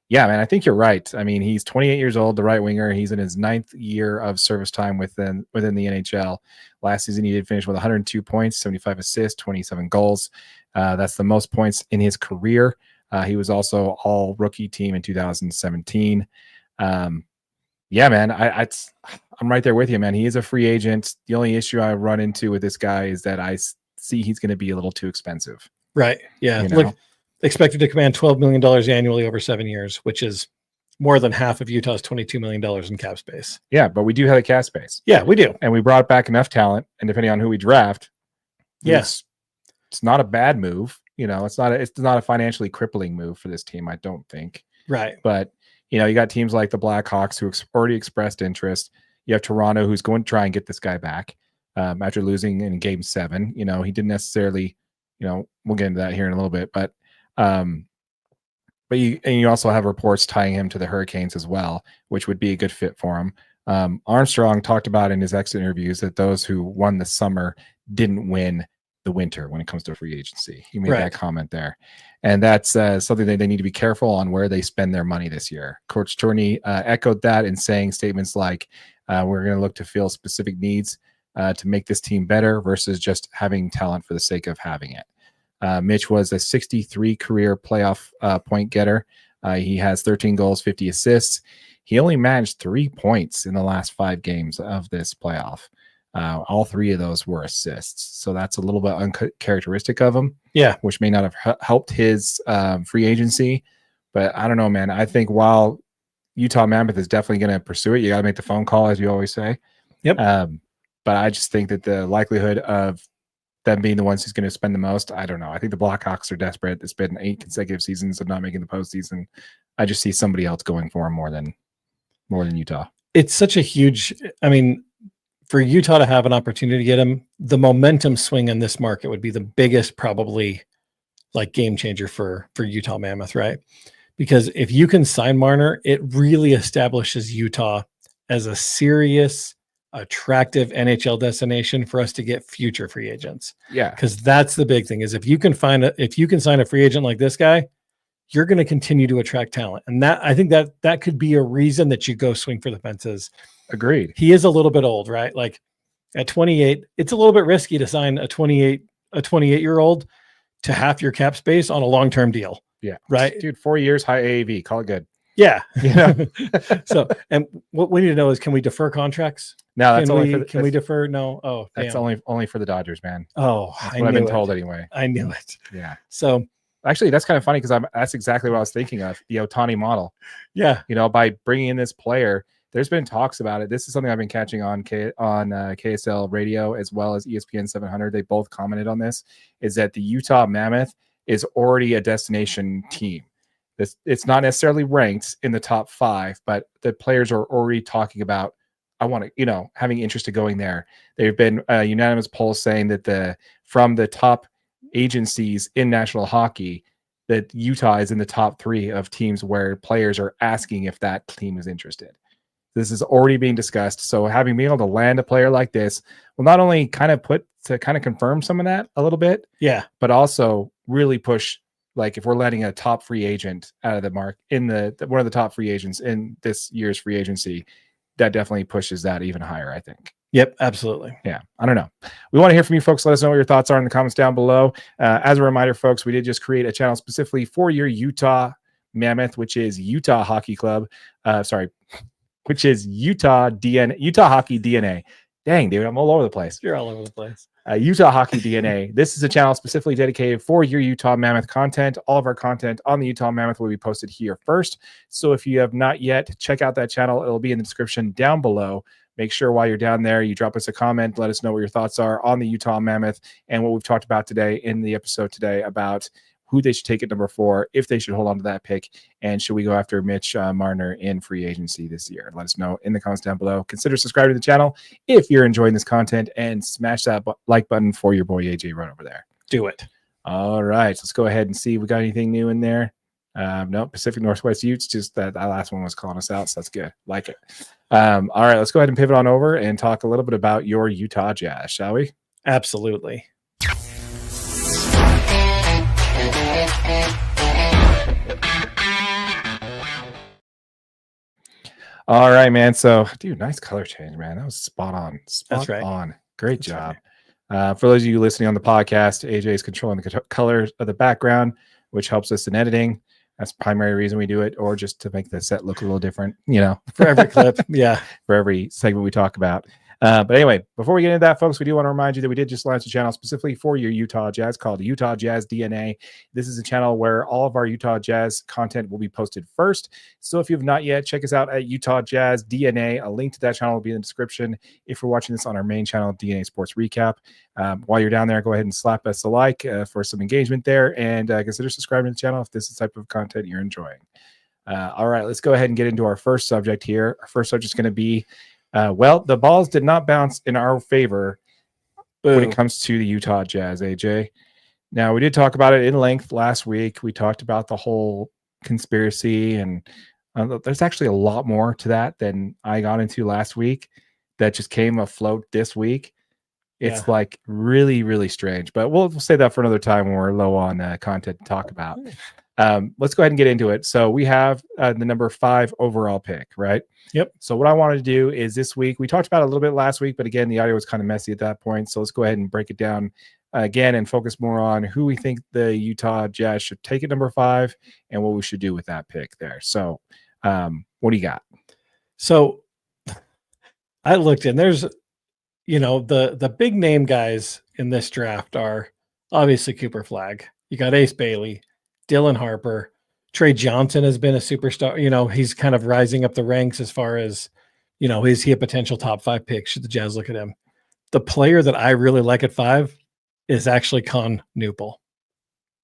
yeah, man, I think you're right. I mean, he's 28 years old, the right winger. He's in his 9th year of service time within the NHL. Last season, he did finish with 102 points, 75 assists, 27 goals. That's the most points in his career. He was also all rookie team in 2017. Yeah, man, I'm right there with you, man. He is a free agent. The only issue I run into with this guy is that I see he's going to be a little too expensive. Right. Yeah. Look, expected to command $12 million annually over 7 years, which is more than half of Utah's $22 million in cap space. Yeah, but we do have a cap space. Yeah, we do. And we brought back enough talent, and depending on who we draft, yes, it's not a bad move. It's not a financially crippling move for this team, I don't think. Right. But, you got teams like the Blackhawks who already expressed interest. You have Toronto who's going to try and get this guy back after losing in Game 7. He didn't necessarily, we'll get into that here in a little bit, but you also have reports tying him to the Hurricanes as well, which would be a good fit for him. Armstrong talked about in his exit interviews that those who won the summer didn't win the winter when it comes to free agency. He made that comment there. And that's something that they need to be careful on where they spend their money this year. Coach Tourney echoed that in saying statements like, we're going to look to fill specific needs to make this team better versus just having talent for the sake of having it. Mitch was a 63 career playoff point getter. He has 13 goals, 50 assists. He only managed 3 points in the last 5 games of this playoff. All 3 of those were assists. So that's a little bit uncharacteristic of him. Yeah. Which may not have helped his free agency. But I don't know, man. I think while Utah Mammoth is definitely going to pursue it, you got to make the phone call, as you always say. Yep. But I just think that the likelihood of them being the ones who's going to spend the most, I don't know. I think the Blackhawks are desperate. It's been 8 consecutive seasons of not making the postseason. I just see somebody else going for him more than Utah. It's such a huge, for Utah to have an opportunity to get him, the momentum swing in this market would be the biggest, probably game changer for Utah Mammoth, right? Because if you can sign Marner, it really establishes Utah as a serious, attractive NHL destination for us to get future free agents. Yeah. Because that's the big thing is if you can sign a free agent like this guy, you're going to continue to attract talent. And that, I think that could be a reason that you go swing for the fences. Agreed. He is a little bit old, right? Like at 28, it's a little bit risky to sign a 28-year-old to half your cap space on a long-term deal. Yeah. Right. Dude, 4 years, high AAV, call it good. Yeah. So, and what we need to know is, can we defer contracts? No, that's can we defer? No. Oh, that's only for the Dodgers, man. Oh, that's what I've been told anyway. I knew it. Yeah. So actually, that's kind of funny because that's exactly what I was thinking of, the Ohtani model. Yeah. By bringing in this player, there's been talks about it. This is something I've been catching on KSL radio as well as ESPN 700. They both commented on this, is that the Utah Mammoth is already a destination team. It's not necessarily ranked in the top 5, but the players are already talking about, I want to, having interest in going there. There have been unanimous polls saying that from the top agencies in National Hockey, that Utah is in the top 3 of teams where players are asking if that team is interested. This is already being discussed. So having been able to land a player like this will not only kind of confirm some of that a little bit, yeah, but also really push. Like if we're letting a top free agent out of the mark in one of the top free agents in this year's free agency, that definitely pushes that even higher, I think. Yep, absolutely. Yeah, I don't know. We want to hear from you folks. Let us know what your thoughts are in the comments down below. As a reminder, folks, we did just create a channel specifically for your Utah Mammoth, which is Utah Hockey Club. Which is Utah Hockey DNA. Dang, dude, I'm all over the place. You're all over the place. Utah Hockey DNA. This is a channel specifically dedicated for your Utah Mammoth content. All of our content on the Utah Mammoth will be posted here first. So if you have not yet, check out that channel. It'll be in the description down below. Make sure while you're down there, you drop us a comment. Let us know what your thoughts are on the Utah Mammoth and what we've talked about today in the episode today about who they should take at number 4, if they should hold on to that pick, and should we go after Mitch Marner in free agency this year? Let us know in the comments down below. Consider subscribing to the channel if you're enjoying this content, and smash that like button for your boy AJ right over there. Do it. All right, so let's go ahead and see if we got anything new in there. No, Pacific Northwest Utes, just that last one was calling us out, so that's good. Like it. All right, let's go ahead and pivot on over and talk a little bit about your Utah Jazz, shall we? Absolutely. All right, man. So, dude, nice color change, man. That was spot on. That's right. On. Great job. Right. For those of you listening on the podcast, AJ is controlling the colors of the background, which helps us in editing. That's the primary reason we do it, or just to make the set look a little different, for every clip. Yeah. For every segment we talk about. But anyway, before we get into that, folks, we do want to remind you that we did just launch a channel specifically for your Utah Jazz called Utah Jazz DNA. This is a channel where all of our Utah Jazz content will be posted first. So if you have not yet, check us out at Utah Jazz DNA. A link to that channel will be in the description if you're watching this on our main channel, DNA Sports Recap. While you're down there, go ahead and slap us a like for some engagement there, and consider subscribing to the channel if this is the type of content you're enjoying. All right, let's go ahead and get into our first subject here. Our first subject is going to be the balls did not bounce in our favor when it comes to the Utah Jazz, AJ. Now, we did talk about it in length last week. We talked about the whole conspiracy, and there's actually a lot more to that than I got into last week that just came afloat this week. It's like really, really strange, but we'll say that for another time when we're low on content to talk about. Let's go ahead and get into it. So we have the number 5 overall pick, right? Yep. So what I wanted to do is this week, we talked about it a little bit last week, but again, the audio was kind of messy at that point. So let's go ahead and break it down again and focus more on who we think the Utah Jazz should take at number 5 and what we should do with that pick there. So what do you got? So I looked, and there's, the big name guys in this draft are obviously Cooper Flagg. You got Ace Bailey, Dylan Harper. Trey Johnson has been a superstar. He's kind of rising up the ranks as far as, is he a potential top 5 pick? Should the Jazz look at him? The player that I really like at 5 is actually Con Newpel.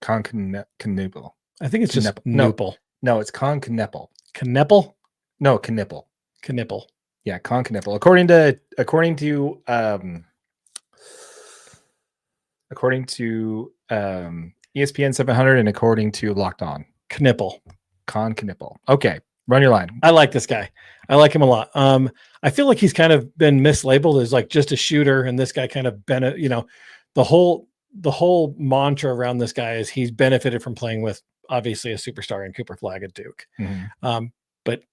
Knepel. I think it's just Newpel. No, it's Con Knepel. Knepel? No, Knipple. Knipple. Yeah, Con Knepel. According to ESPN 700 and according to Locked On. Knipple. Con Knipple. Okay, run your line. I like this guy. I like him a lot. I feel like he's kind of been mislabeled as like just a shooter, and this guy kind of the whole mantra around this guy is he's benefited from playing with obviously a superstar in Cooper Flagg at Duke. Mm-hmm. But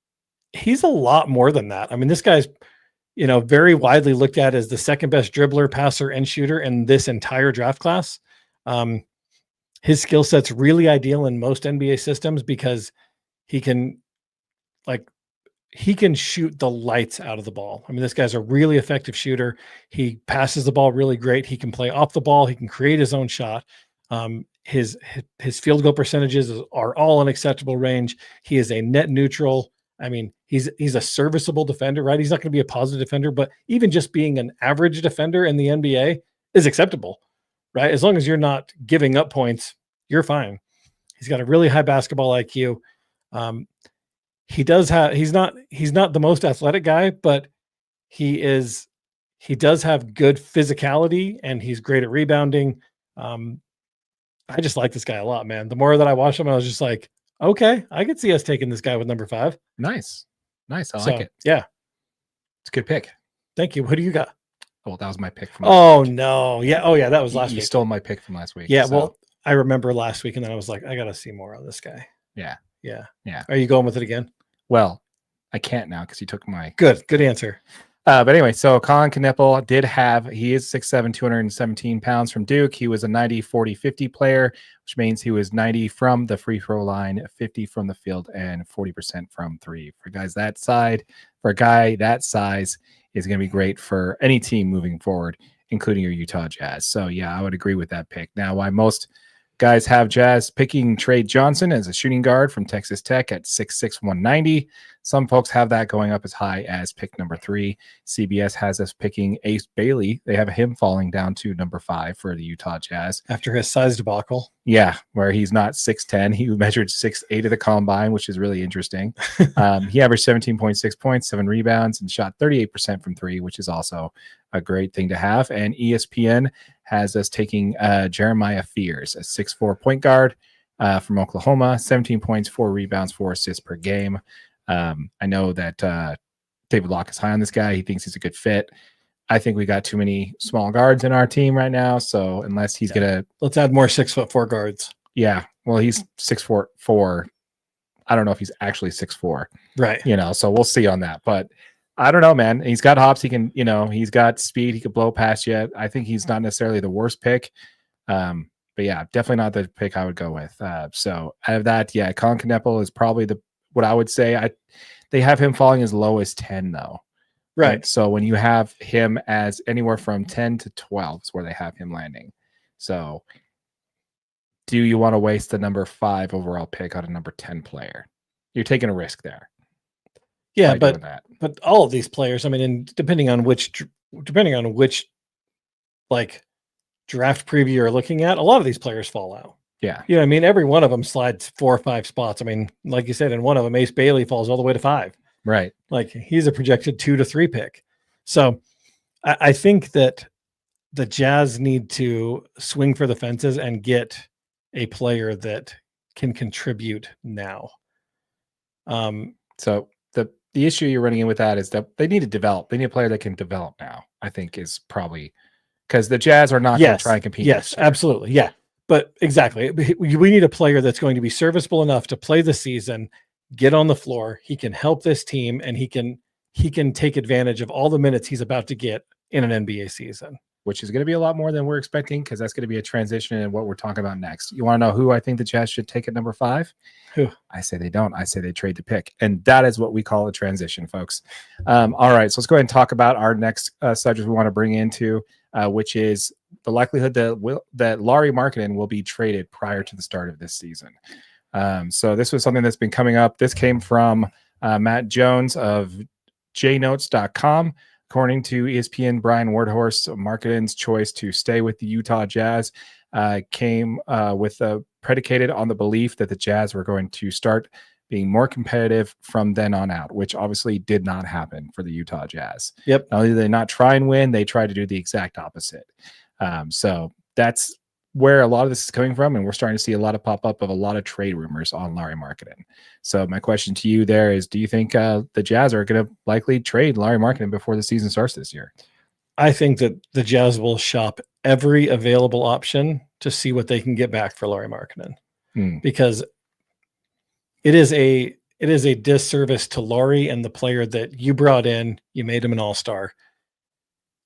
he's a lot more than that. I mean, this guy's very widely looked at as the second best dribbler, passer, and shooter in this entire draft class. His skill set's really ideal in most NBA systems because he can shoot the lights out of the ball. I mean, this guy's a really effective shooter. He passes the ball really great. He can play off the ball. He can create his own shot. His field goal percentages are all in acceptable range. He is a net neutral. I mean, he's a serviceable defender, right? He's not going to be a positive defender, but even just being an average defender in the NBA is acceptable, right? As long as you're not giving up points, you're fine. He's got a really high basketball IQ. He's not the most athletic guy, but he does have good physicality, and he's great at rebounding. I just like this guy a lot, man. The more that I watched him, I was just like, okay, I could see us taking this guy with number 5. Nice. I like it. Yeah. It's a good pick. Thank you. What do you got? Oh, that was my pick from last week. No. Yeah. Oh, yeah. That was last week. You stole my pick from last week. Yeah. So. Well, I remember last week, and then I was like, I got to see more of this guy. Yeah. Are you going with it again? Well, I can't now because you took my... Good answer. But anyway, so Colin Knepel he is 6'7", 217 pounds from Duke. He was a 90, 40, 50 player, which means he was 90 from the free throw line, 50 from the field, and 40% from 3. For a guy that size is going to be great for any team moving forward including your Utah Jazz. So yeah, I would agree with that pick. Now, why most guys have Jazz picking Trey Johnson as a shooting guard from Texas Tech at 6'6", 190. Some folks have that going up as high as pick number 3. CBS has us picking Ace Bailey. They have him falling down to number 5 for the Utah Jazz. After his size debacle. Yeah, where he's not 6'10". He measured 6'8" at the combine, which is really interesting. He averaged 17.6 points, 7 rebounds, and shot 38% from 3, which is also a great thing to have. And ESPN has us taking Jeremiah Fears, a 6'4" point guard from Oklahoma, 17 points, 4 rebounds, 4 assists per game. I know that David Locke is high on this guy. He thinks he's a good fit. I think we got too many small guards in our team right now. So unless he's gonna, let's add more 6'4" guards. Yeah, well, he's 6'4". I don't know if he's actually 6'4". Right. So we'll see on that. But I don't know, man. He's got hops. He can, he's got speed. He could blow past you. I think he's not necessarily the worst pick. But yeah, definitely not the pick I would go with. So out of that, yeah, Colin Kneppel is probably what I would say. They have him falling as low as 10 though. Right. So when you have him as anywhere from 10 to 12 is where they have him landing. So do you want to waste the number 5 overall pick on a number 10 player? You're taking a risk there. Yeah, but all of these players, I mean, and depending on which like draft preview you're looking at, a lot of these players fall out. Yeah. I mean, every one of them slides 4 or 5 spots. I mean, like you said, in one of them, Ace Bailey falls all the way to 5. Right. Like he's a projected 2 to 3 pick. So I think that the Jazz need to swing for the fences and get a player that can contribute now. So the issue you're running in with that is that they need to develop. They need a player that can develop now, I think is probably because the Jazz are not going to try and compete. Yes, absolutely. Yeah. But exactly. We need a player that's going to be serviceable enough to play the season, get on the floor. He can help this team and he can take advantage of all the minutes he's about to get in an NBA season. Which is going to be a lot more than we're expecting because that's going to be a transition in what we're talking about next. You want to know who I think the Jazz should take at number 5? Who? I say they don't. I say they trade the pick. And that is what we call a transition, folks. All right, so let's go ahead and talk about our next subject we want to bring into, which is the likelihood that Lauri Markkanen will be traded prior to the start of this season. So this was something that's been coming up. This came from Matt Jones of jnotes.com. According to ESPN, Brian Wardhorst, Markkanen's choice to stay with the Utah Jazz came predicated on the belief that the Jazz were going to start being more competitive from then on out, which obviously did not happen for the Utah Jazz. Yep. Not only did they not try and win, they tried to do the exact opposite. So that's where a lot of this is coming from, and we're starting to see a lot of pop up of a lot of trade rumors on Lauri Markkanen. So my question to you there is, do you think the Jazz are going to likely trade Lauri Markkanen before the season starts this year? I think that the Jazz will shop every available option to see what they can get back for Lauri Markkanen, because it is a disservice to Lauri and the player that you brought in. You made him an all-star.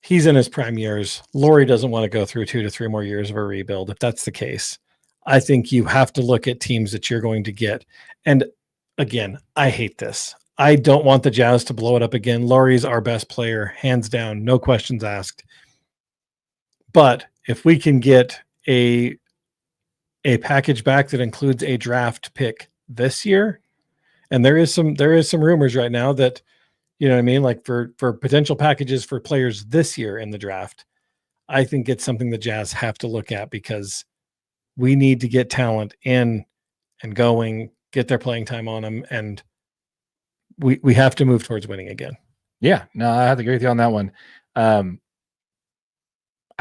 He's in his prime years. Lauri doesn't want to go through 2 to 3 more years of a rebuild. If that's the case, I think you have to look at teams that you're going to get. And again, I hate this. I don't want the Jazz to blow it up again. Lauri's our best player, hands down, no questions asked. But if we can get a package back that includes a draft pick this year, and there is some rumors right now that, you know what I mean? Like for potential packages for players this year in the draft, I think it's something the Jazz have to look at because we need to get talent in and going, get their playing time on them. And we have to move towards winning again. Yeah, no, I have to agree with you on that one. I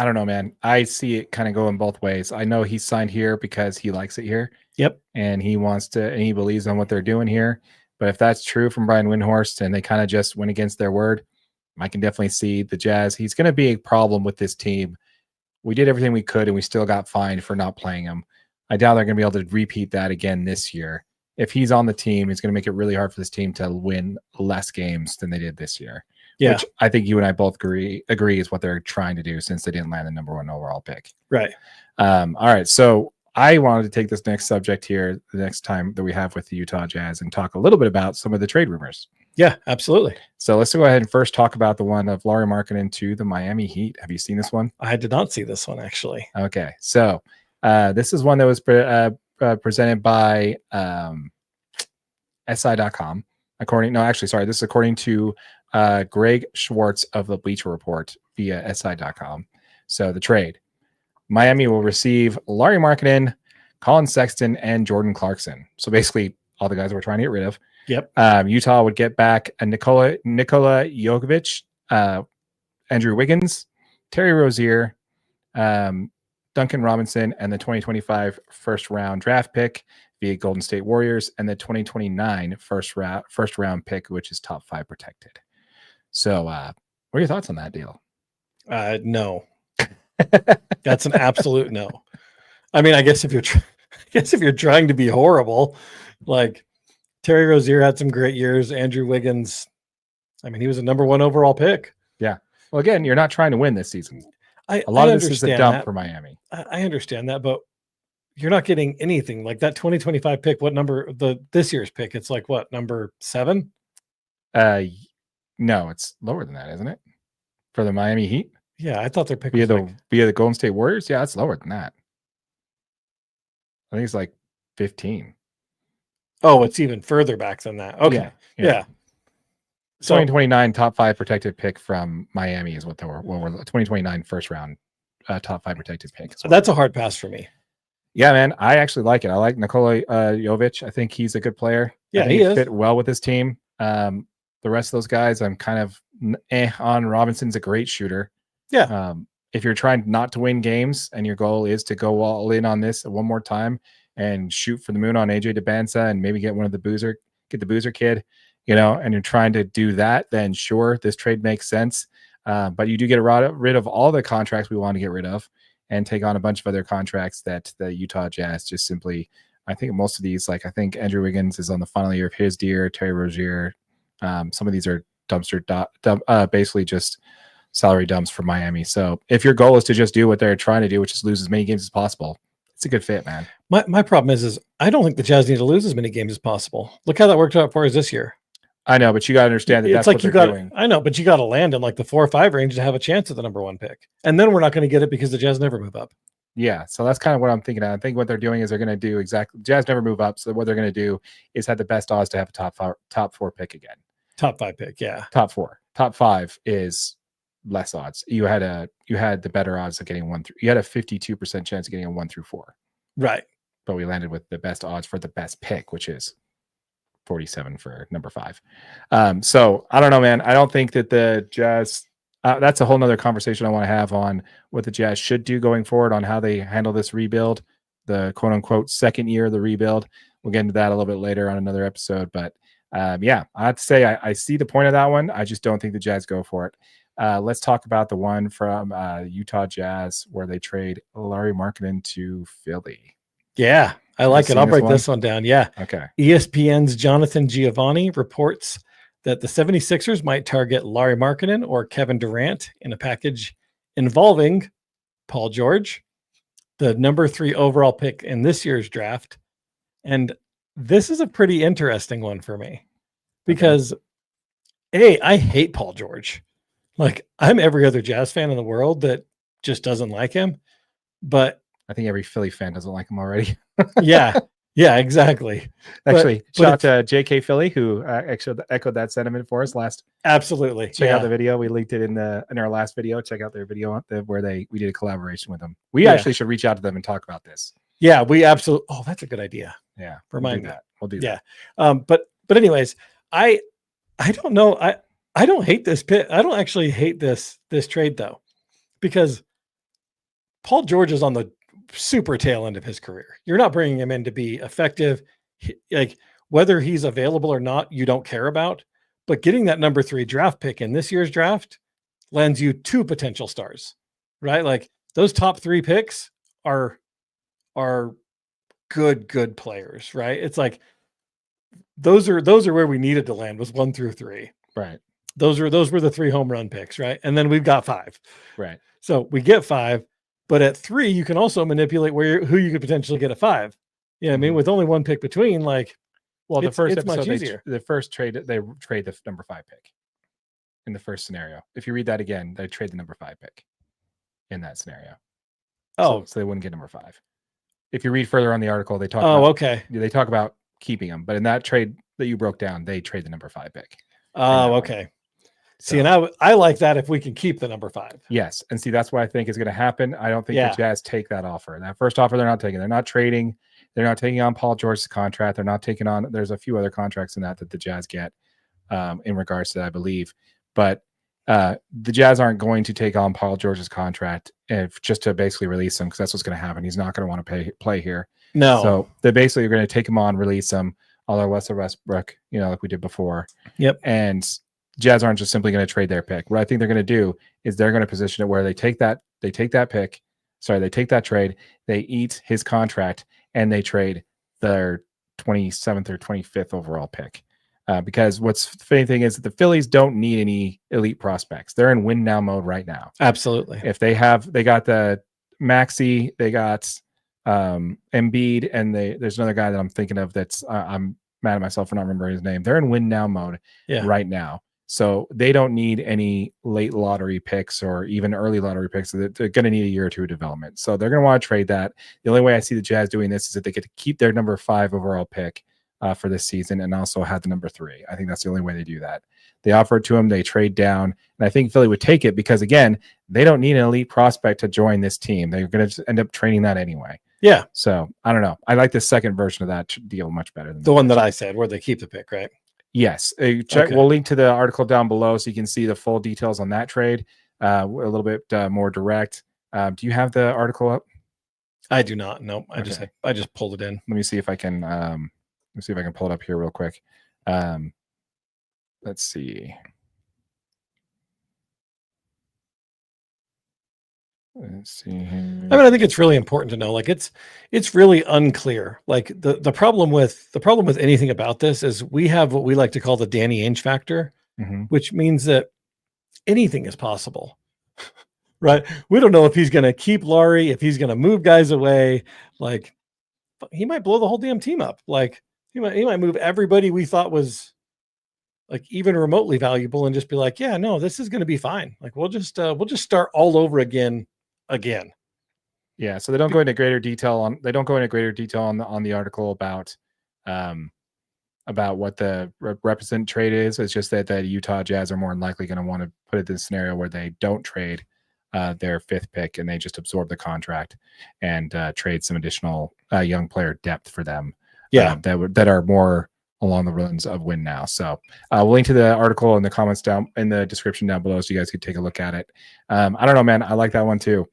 don't know, man. I see it kind of going both ways. I know he signed here because he likes it here. Yep. And he wants to, and he believes on what they're doing here. But if that's true from Brian Windhorst and they kind of just went against their word, I can definitely see the Jazz. He's going to be a problem with this team. We did everything we could and we still got fined for not playing him. I doubt they're going to be able to repeat that again this year. If he's on the team, it's going to make it really hard for this team to win less games than they did this year. Yeah. Which I think you and I both agree is what they're trying to do since they didn't land the number 1 overall pick. Right. All right. So I wanted to take this next subject here the next time that we have with the Utah Jazz and talk a little bit about some of the trade rumors. Yeah, absolutely. So let's go ahead and first talk about the one of Lauri Markkanen to the Miami Heat. Have you seen this one? I did not see this one, actually. Okay. So this is one that was presented by SI.com. This is according to Greg Schwartz of the Bleacher Report via SI.com. So the trade. Miami will receive Lauri Markkanen, Colin Sexton, and Jordan Clarkson. So basically all the guys we're trying to get rid of. Yep. Utah would get back a Nikola Jokovic, Andrew Wiggins, Terry Rozier, Duncan Robinson, and the 2025 first round draft pick via Golden State Warriors, and the 2029 first round pick, which is top 5 protected. So what are your thoughts on that deal? No. That's an absolute no. I mean, I guess if you're trying to be horrible, like Terry Rozier had some great years. Andrew Wiggins, I mean, he was a number 1 overall pick. Yeah. Well, again, you're not trying to win this season. A lot of this is a dump for Miami. I understand that, but you're not getting anything like that 2025 pick. What number? This year's pick? It's like what, number 7? No, it's lower than that, isn't it? For the Miami Heat. Yeah, I thought their pick via was the Golden State Warriors. Yeah, it's lower than that. I think it's like 15. Oh, it's even further back than that. Okay. Yeah. 2029 top 5 protected pick from Miami is what they were. Well, we're 2029 first round top 5 protected pick. So that's a hard pass for me. Yeah, man. I actually like it. I like Nikola Jovic. I think he's a good player. Yeah, he is. Fit well with his team. The rest of those guys, I'm kind of on. Robinson's a great shooter. Yeah. If you're trying not to win games and your goal is to go all in on this one more time and shoot for the moon on AJ DeBanza and maybe get the Boozer kid, and you're trying to do that, then sure, this trade makes sense. But you do get rid of all the contracts we want to get rid of and take on a bunch of other contracts that the Utah Jazz just simply, I think most of these, like I think Andrew Wiggins is on the final year of his deal, Terry Rozier. Some of these are basically just salary dumps for Miami. So if your goal is to just do what they're trying to do, which is lose as many games as possible, it's a good fit, man. My problem is I don't think the Jazz need to lose as many games as possible. Look how that worked out for us this year. I know, but you got to understand that it's that's like what they're doing. I know, but you got to land in like the 4 or 5 range to have a chance at the number 1 pick. And then we're not going to get it because the Jazz never move up. Yeah, so that's kind of what I'm thinking. I think what they're doing is they're going to do exactly. Jazz never move up, so what they're going to do is have the best odds to have a top 4 pick again. Top 5 pick, yeah. Top 4. Top 5 is less odds. You had the better odds of getting 1 through. You had a 52% chance of getting a 1 through 4. Right. But we landed with the best odds for the best pick, which is 47 for number 5. So I don't know, man. I don't think that the Jazz. That's a whole nother conversation I want to have on what the Jazz should do going forward on how they handle this rebuild, the quote unquote second year of the rebuild. We'll get into that a little bit later on another episode. But yeah, I have to say I see the point of that one. I just don't think the Jazz go for it. Let's talk about the one from Utah Jazz where they trade Lauri Markkanen to Philly. Yeah, I like it. I'll break this one down. Yeah. Okay. ESPN's Jonathan Giovanni reports that the 76ers might target Lauri Markkanen or Kevin Durant in a package involving Paul George, the number 3 overall pick in this year's draft. And this is a pretty interesting one for me because I hate Paul George. Like, I'm every other Jazz fan in the world that just doesn't like him. But I think every Philly fan doesn't like him already. Yeah, exactly. Actually, shout out to JK Philly who actually echoed that sentiment for us last. Absolutely. Check out the video. We linked it in our last video. Check out their video where we did a collaboration with them. We actually should reach out to them and talk about this. Yeah, we absolutely. Oh, that's a good idea. Yeah, remind me. We'll do that. Yeah. But anyways, I don't know. I don't hate this pit. I don't actually hate this trade though, because Paul George is on the super tail end of his career. You're not bringing him in to be effective. Like, whether he's available or not, you don't care about. But getting that number 3 draft pick in this year's draft lends you 2 potential stars, right? Like, those top 3 picks are good players, right? It's like those are where we needed to land, was 1 through 3. Right. Those were the 3 home run picks, right? And then we've got 5. Right. So we get 5, but at 3 you can also manipulate who you could potentially get at 5. Yeah, I mean, with only 1 pick between, like, Well, the first it's much episode, easier. the first trade, they trade the number 5 pick in the first scenario. If you read that again, they trade the number 5 pick in that scenario. Oh, so they wouldn't get number 5. If you read further on the article, they talk. Okay. They talk about keeping them, but in that trade that you broke down, they trade the number 5 pick. Oh, okay. See, and I like that if we can keep the number 5. Yes, and see, that's what I think is going to happen. I don't think the Jazz take that offer. That first offer, they're not taking. They're not trading. They're not taking on Paul George's contract. They're not taking on. There's a few other contracts in that the Jazz get in regards to that, I believe. But the Jazz aren't going to take on Paul George's contract just to basically release him, because that's what's going to happen. He's not going to want to play here. No. So they basically are going to take him on, release him, all our Russell Westbrook, like we did before. Yep. And Jazz aren't just simply going to trade their pick. What I think they're going to do is they're going to position it where they take that trade, they eat his contract, and they trade their 27th or 25th overall pick. Because what's the funny thing is that the Phillies don't need any elite prospects. They're in win now mode right now. Absolutely. If they got the Maxey, they got Embiid, and there's another guy that I'm thinking of that's I'm mad at myself for not remembering his name. They're in win now mode right now. So they don't need any late lottery picks or even early lottery picks. They're going to need a year or two of development. So they're going to want to trade that. The only way I see the Jazz doing this is that they get to keep their number 5 overall pick for this season and also have the number 3. I think that's the only way they do that. They offer it to him. They trade down. And I think Philly would take it because, again, they don't need an elite prospect to join this team. They're going to end up training that anyway. Yeah. So I don't know. I like the second version of that deal much better than the one that I said, where they keep the pick, right? Yes. We'll link to the article down below so you can see the full details on that trade. A little bit more direct. Do you have the article up? I do not. No, I Okay. I just pulled it in. Let me see if I can. Pull it up here real quick. Let's see. Let's see here. I mean, I think it's really important to know, like, it's really unclear. Like the problem with anything about this is we have what we like to call the Danny Ainge factor, which means that anything is possible, right? We don't know if he's going to keep Laurie, if he's going to move guys away. Like, he might blow the whole damn team up. Like, he might move everybody we thought was like even remotely valuable and just be like, yeah, no, this is going to be fine. Like, we'll just start all over again. Yeah, so they don't go into greater detail on the article about what the represent trade is. It's just that the Utah Jazz are more than likely going to want to put it in a scenario where they don't trade their 5th pick and they just absorb the contract and trade some additional young player depth for them. That are more along the runs of win now. So we'll link to the article in the comments down in the description down below so you guys could take a look at it. I don't know, man. I like that one too.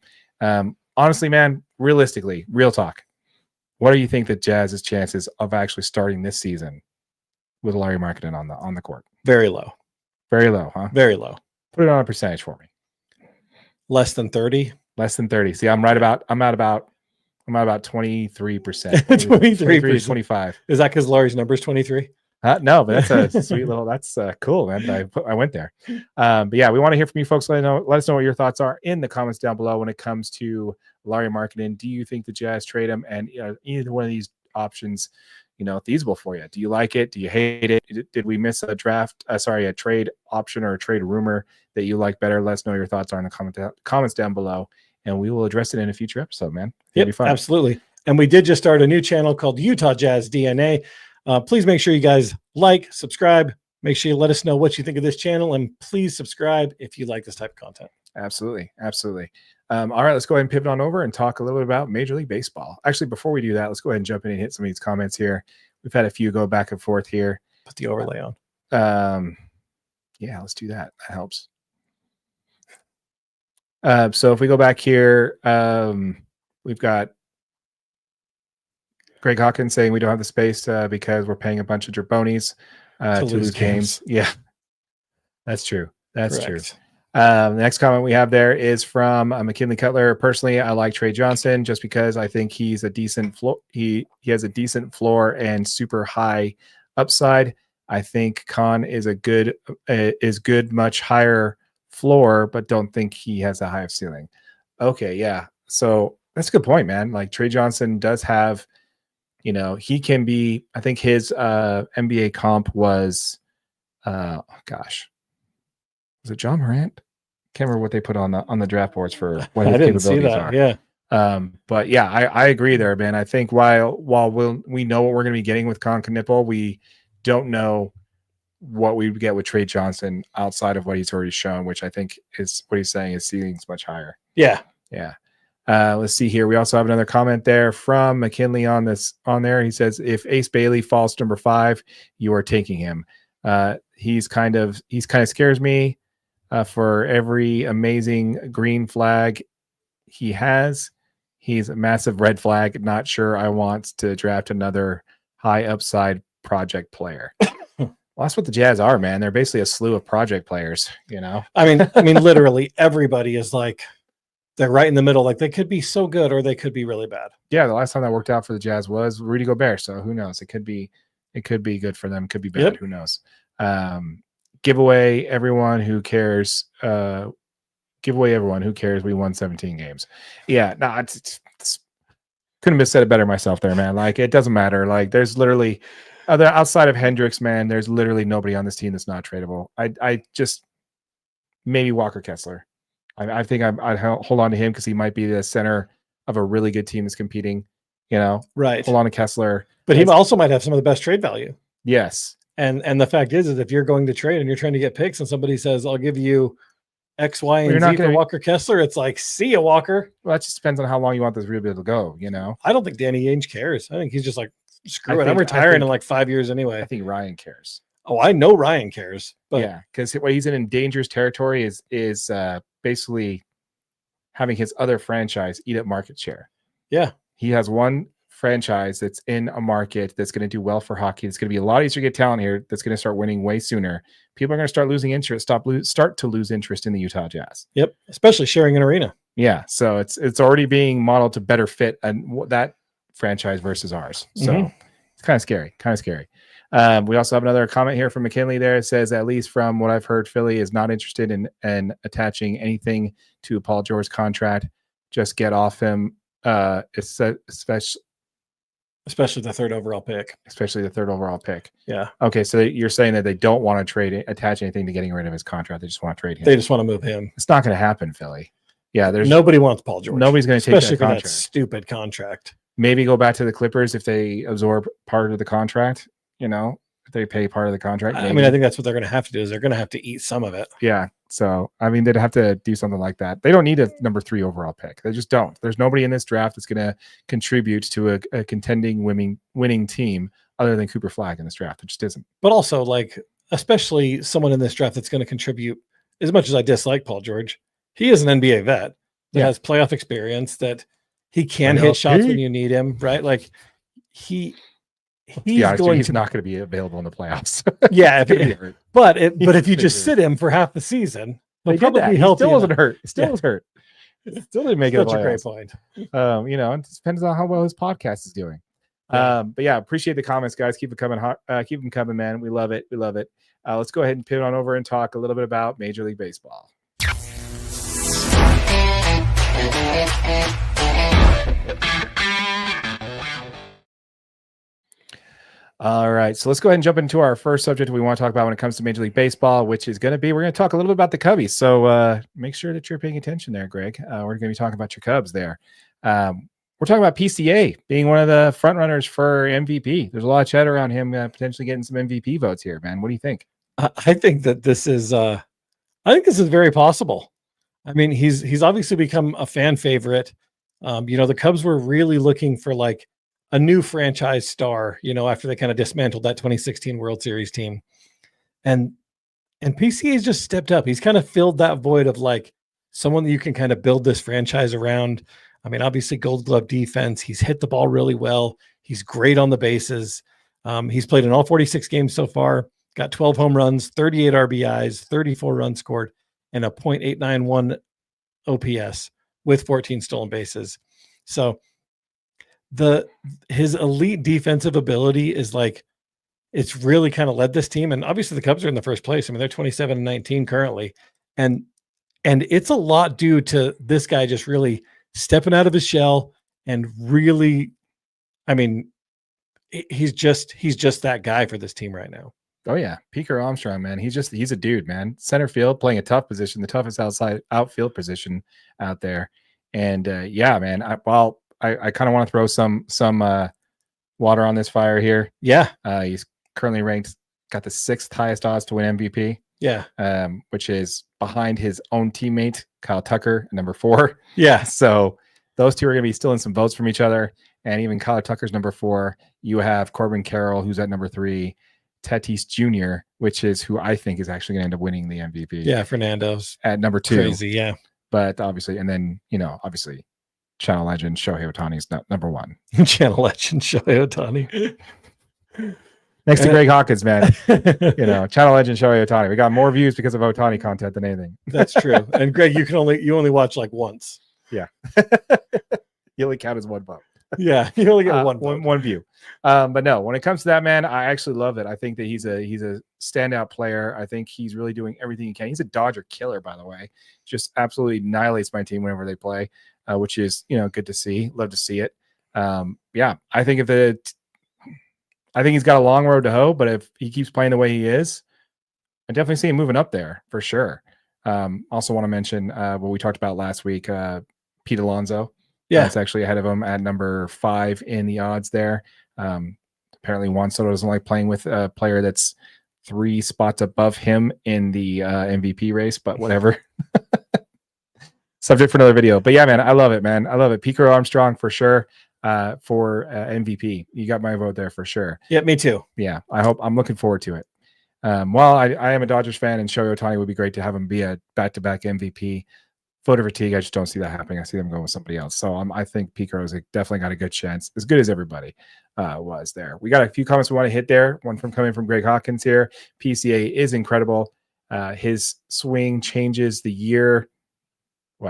Honestly, man, realistically, real talk. What do you think the Jazz's chances of actually starting this season with Larry Markkinen on the court? Very low. Very low, huh? Very low. Put it on a percentage for me. Less than 30. Less than 30. See, I'm at about 23%. 23%. 25. Is that because Laurie's number is 23? No, but that's a sweet little. That's cool, man. I went there. But yeah, we want to hear from you folks. Let us know what your thoughts are in the comments down below when it comes to Larry Markkinen. Do you think the Jazz trade him? And either one of these options, feasible for you? Do you like it? Do you hate it? Did we miss a trade option or a trade rumor that you like better? Let us know your thoughts are in the comments down below, and we will address it in a future episode, man. It'll be fun. Absolutely. And we did just start a new channel called Utah Jazz DNA. Please make sure you guys like, subscribe. Make sure you let us know what you think of this channel, and please subscribe if you like this type of content. Absolutely. All right, let's go ahead and pivot on over and talk a little bit about Major League Baseball. Actually, before we do that, let's go ahead and jump in and hit some of these comments here. We've had a few go back and forth here. Put the overlay on. Yeah, let's do that. That helps. So if we go back here, we've got Greg Hawkins saying we don't have the space because we're paying a bunch of jabronis to lose games. Yeah, that's true. That's true. The next comment we have there is from McKinley Cutler. Personally, I like Trey Johnson just because I think he's a decent floor. He has a decent floor and super high upside. I think Khan is good, much higher floor, but don't think he has a high ceiling. Okay, yeah. So that's a good point, man. Like Trey Johnson does have You know, he can be, I think his NBA comp was, was it John Morant? Can't remember what they put on the draft boards for what his capabilities are. Yeah. But yeah, I agree there, man. I think while we know what we're going to be getting with Con Knipple, we don't know what we would get with Trey Johnson outside of what he's already shown, which I think is what he's saying, his ceiling's much higher. Yeah. Let's see here. We also have another comment there from McKinley on there. He says, if Ace Bailey falls to number 5, you are taking him. He's kind of scares me for every amazing green flag he has. He's a massive red flag. Not sure I want to draft another high upside project player. Well, that's what the Jazz are, man. They're basically a slew of project players, you know? I mean, literally everybody is like, they're right in the middle. Like they could be so good or they could be really bad. Yeah. The last time that worked out for the Jazz was Rudy Gobert. So who knows? It could be good for them. Could be bad. Yep. Who knows? Give away everyone who cares. Give away everyone who cares. We won 17 games. Yeah. No, it's couldn't have said it better myself there, man. Like, it doesn't matter. Like, there's literally outside of Hendricks, man, there's literally nobody on this team that's not tradable. I just maybe Walker Kessler. I think I'd hold on to him because he might be the center of a really good team that's competing, you know? Right. Hold on to Kessler. But he also might have some of the best trade value. Yes. And the fact is if you're going to trade and you're trying to get picks and somebody says, I'll give you X, Y, and Z for Walker Kessler, it's like, see ya, Walker. Well, that just depends on how long you want this rebuild to go, you know? I don't think Danny Ainge cares. I think he's just like, screw it. I'm retiring in like 5 years anyway. I think Ryan cares. Oh, I know Ryan cares. But yeah, because what he's in dangerous territory is basically having his other franchise eat up market share. Yeah. He has one franchise that's in a market that's going to do well for hockey. It's going to be a lot easier to get talent here. That's going to start winning way sooner. People are going to start losing interest, start to lose interest in the Utah Jazz. Yep. Especially sharing an arena. Yeah. So it's already being modeled to better fit that franchise versus ours. So it's kind of scary. We also have another comment here from McKinley there. It says, at least from what I've heard, Philly is not interested in attaching anything to Paul George's contract. Just get off him, especially the third overall pick. Yeah. Okay. So you're saying that they don't want to attach anything to getting rid of his contract. They just want to trade him. They just want to move him. It's not going to happen, Philly. Yeah. There's nobody wants Paul George. Nobody's going to take that contract. That stupid contract. Maybe go back to the Clippers if they absorb part of the contract, you know, if they pay part of the contract. Maybe. I mean, I think that's what they're going to have to do is they're going to have to eat some of it. Yeah. So, I mean, they'd have to do something like that. They don't need a number 3 overall pick. They just don't. There's nobody in this draft that's going to contribute to a contending winning team other than Cooper Flagg in this draft. It just isn't. But also, like, especially someone in this draft that's going to contribute, as much as I dislike Paul George, he is an NBA vet that has playoff experience, that he can hit shots when you need him, right? Like, he's not going to be available in the playoffs. Yeah, but if you just sit him for half the season, he'll probably be healthy. He still wasn't hurt. Still was hurt. Still didn't make it. Such a great point. You know, it depends on how well his podcast is doing. Yeah. But yeah, appreciate the comments, guys. Keep it coming. Keep them coming, man. We love it. Let's go ahead and pivot on over and talk a little bit about Major League Baseball. All right, so let's go ahead and jump into our first subject we want to talk about when it comes to Major League Baseball, which is we're going to talk a little bit about the Cubbies. So make sure that you're paying attention there, Greg. We're going to be talking about your Cubs there. We're talking about PCA being one of the front runners for MVP. There's a lot of chatter around him potentially getting some MVP votes here, man. What do you think? I think that this is very possible. I mean, he's obviously become a fan favorite. You know, the Cubs were really looking for like a new franchise star, you know, after they kind of dismantled that 2016 World Series team. And PCA has just stepped up. He's kind of filled that void of like someone that you can kind of build this franchise around. I mean, obviously Gold Glove defense. He's hit the ball really well. He's great on the bases. He's played in all 46 games so far, got 12 home runs, 38 RBIs, 34 runs scored, and a .891 OPS with 14 stolen bases. So his elite defensive ability is like, it's really kind of led this team. And obviously the Cubs are in the first place. I mean, they're 27-19 currently. And it's a lot due to this guy just really stepping out of his shell and really, I mean, he's just that guy for this team right now. Oh yeah, Crow-Armstrong, man. He's a dude, man. Center field, playing a tough position, the toughest outfield position out there. And yeah, man. I kind of want to throw some water on this fire here. Yeah, he's currently ranked, got the 6th highest odds to win MVP. Yeah, which is behind his own teammate Kyle Tucker, number 4. Yeah, so those two are going to be stealing some votes from each other. And even Kyle Tucker's number 4. You have Corbin Carroll, who's at number 3. Tatis Jr., which is who I think is actually going to end up winning the MVP. Yeah, Fernando's at number 2. Crazy, yeah. But obviously, and then, obviously, channel legend Shohei Ohtani is number 1. Channel legend Shohei Ohtani. Next to Greg Hawkins, man. Channel legend Shohei Ohtani. We got more views because of Ohtani content than anything. That's true. And Greg, you only watch like once. Yeah. You only count as one vote. Yeah, you only get one view. But no, when it comes to that, man, I actually love it. I think that he's a standout player. I think he's really doing everything he can. He's a Dodger killer, by the way. Just absolutely annihilates my team whenever they play, which is good to see. Love to see it. Yeah, I think I think he's got a long road to hoe, but if he keeps playing the way he is, I definitely see him moving up there for sure. Also want to mention what we talked about last week, Pete Alonso. Yeah, it's actually ahead of him at number 5 in the odds there. Apparently Juan Soto doesn't like playing with a player that's 3 spots above him in the MVP race, but whatever. Subject for another video. But yeah, man, I love it, man. I love it. Crow-Armstrong for sure for MVP. You got my vote there for sure. Yeah, me too. Yeah, I'm looking forward to it. While I am a Dodgers fan and Shohei Ohtani would be great to have him be a back-to-back MVP, voter fatigue, I just don't see that happening. I see them going with somebody else. So I think Pico's definitely got a good chance, as good as everybody was there. We got a few comments we want to hit there. One coming from Greg Hawkins here. PCA is incredible. His swing changes the year.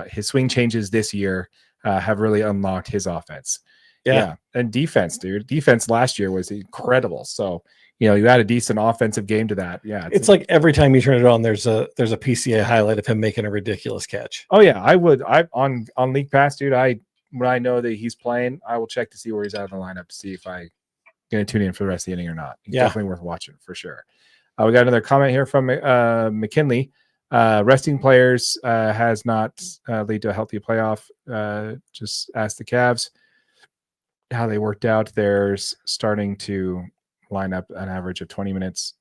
His swing changes this year have really unlocked his offense. Yeah. And defense, dude. Defense last year was incredible. So, you add a decent offensive game to that. Yeah. It's like every time you turn it on, there's a PCA highlight of him making a ridiculous catch. Oh yeah. I on League Pass, dude. When I know that he's playing, I will check to see where he's at in the lineup to see if I going to tune in for the rest of the inning or not. He's definitely worth watching for sure. We got another comment here from McKinley. Resting players has not lead to a healthy playoff. Just ask the Cavs how they worked out. They're starting to line up an average of 20 minutes.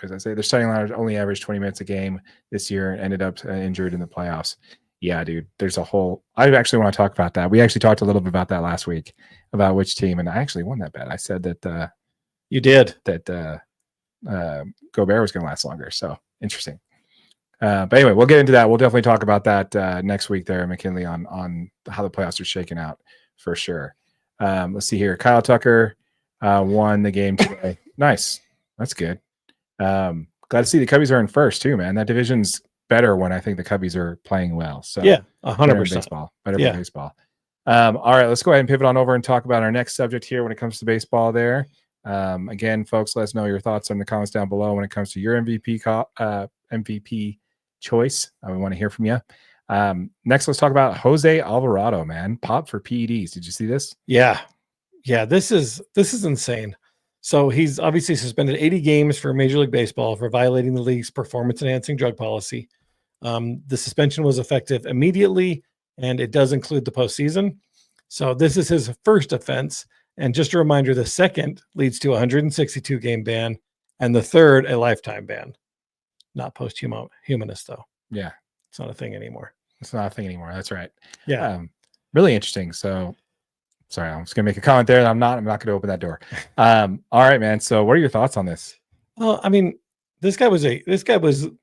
As I say, they're starting line only averaged 20 minutes a game this year and ended up injured in the playoffs. Yeah, dude, there's a whole, I actually want to talk about that. We actually talked a little bit about that last week about which team, and I actually won that bet. I said that you did that Gobert was going to last longer. So interesting. But anyway, we'll get into that. We'll definitely talk about that next week there, McKinley, on how the playoffs are shaking out for sure. Let's see here. Kyle Tucker won the game today. Nice. That's good. Glad to see the Cubbies are in first too, man. That division's better when I think the Cubbies are playing well. So yeah, 100% baseball. Better than baseball. All right, let's go ahead and pivot on over and talk about our next subject here when it comes to baseball there. Again, folks, let us know your thoughts in the comments down below when it comes to your MVP choice. We want to hear from you. Next, let's talk about Jose Alvarado, man. Pop for PEDs. Did you see this? Yeah. This is insane. So he's obviously suspended 80 games for Major League Baseball for violating the league's performance-enhancing drug policy. The suspension was effective immediately, and it does include the postseason. So this is his first offense. And just a reminder, the second leads to a 162-game ban, and the third, a lifetime ban. Not post-humanist, though. Yeah. It's not a thing anymore. It's not a thing anymore. That's right. Yeah. Really interesting. So, sorry, I'm just going to make a comment there. I'm not going to open that door. All right, man. So what are your thoughts on this? Well, I mean, this guy was the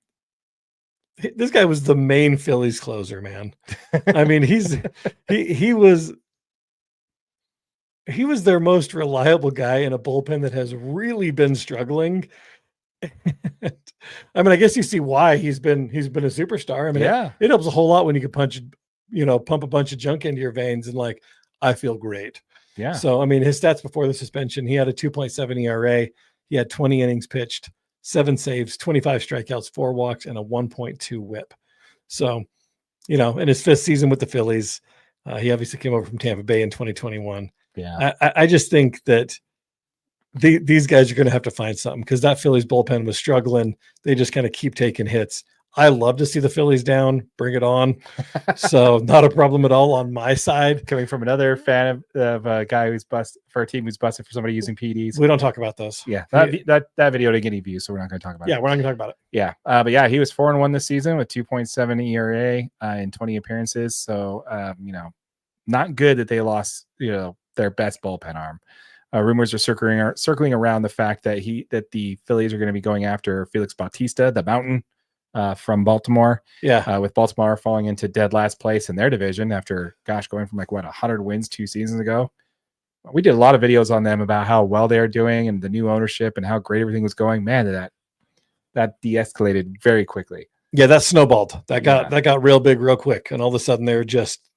main Phillies closer, man. I mean, he was their most reliable guy in a bullpen that has really been struggling. I mean, I guess you see why he's been a superstar. I mean, it helps a whole lot when you can pump a bunch of junk into your veins and like, I feel great. Yeah. So, I mean, his stats before the suspension, he had a 2.7 ERA. He had 20 innings pitched, 7 saves, 25 strikeouts, 4 walks, and a 1.2 whip. So, in his 5th season with the Phillies, he obviously came over from Tampa Bay in 2021. Yeah. I just think that these guys are going to have to find something because that Phillies bullpen was struggling. They just kind of keep taking hits. I love to see the Phillies down. Bring it on. So not a problem at all on my side. Coming from another fan of a guy who's busted for a team who's busted for somebody using PEDs. We don't talk about those. Yeah, that video didn't get any views, so we're not going to talk about it. Yeah, we're not going to talk about it. Yeah, but yeah, he was 4-1 this season with 2.7 ERA in 20 appearances. So not good that they lost their best bullpen arm. Rumors are circling around the fact that the Phillies are going to be going after Felix Bautista, the Mountain, from Baltimore. Yeah. With Baltimore falling into dead last place in their division after, going from 100 wins 2 seasons ago. We did a lot of videos on them about how well they're doing and the new ownership and how great everything was going. Man, that de-escalated very quickly. Yeah, that snowballed. That got real big real quick. And all of a sudden they're just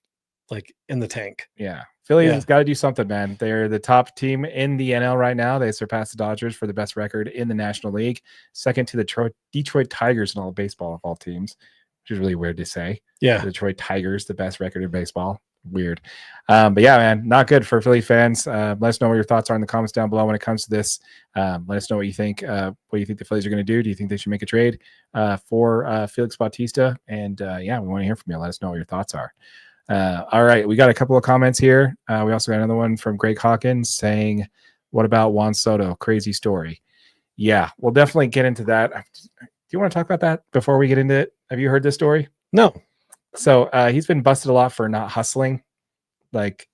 like in the tank. Yeah. Phillies has got to do something, man. They're the top team in the NL right now. They surpassed the Dodgers for the best record in the National League, second to the Detroit Tigers in all of baseball of all teams, which is really weird to say. Yeah. The Detroit Tigers, the best record in baseball. Weird. But yeah, man, not good for Philly fans. Let us know what your thoughts are in the comments down below when it comes to this. Let us know what you think. What do you think the Phillies are going to do? Do you think they should make a trade for Felix Bautista? And yeah, we want to hear from you. Let us know what your thoughts are. All right, we got a couple of comments here. We also got another one from Greg Hawkins saying, what about Juan Soto? Crazy story. Yeah, we'll definitely get into that. Do you want to talk about that before we get into it? Have you heard this story? No. So he's been busted a lot for not hustling. Like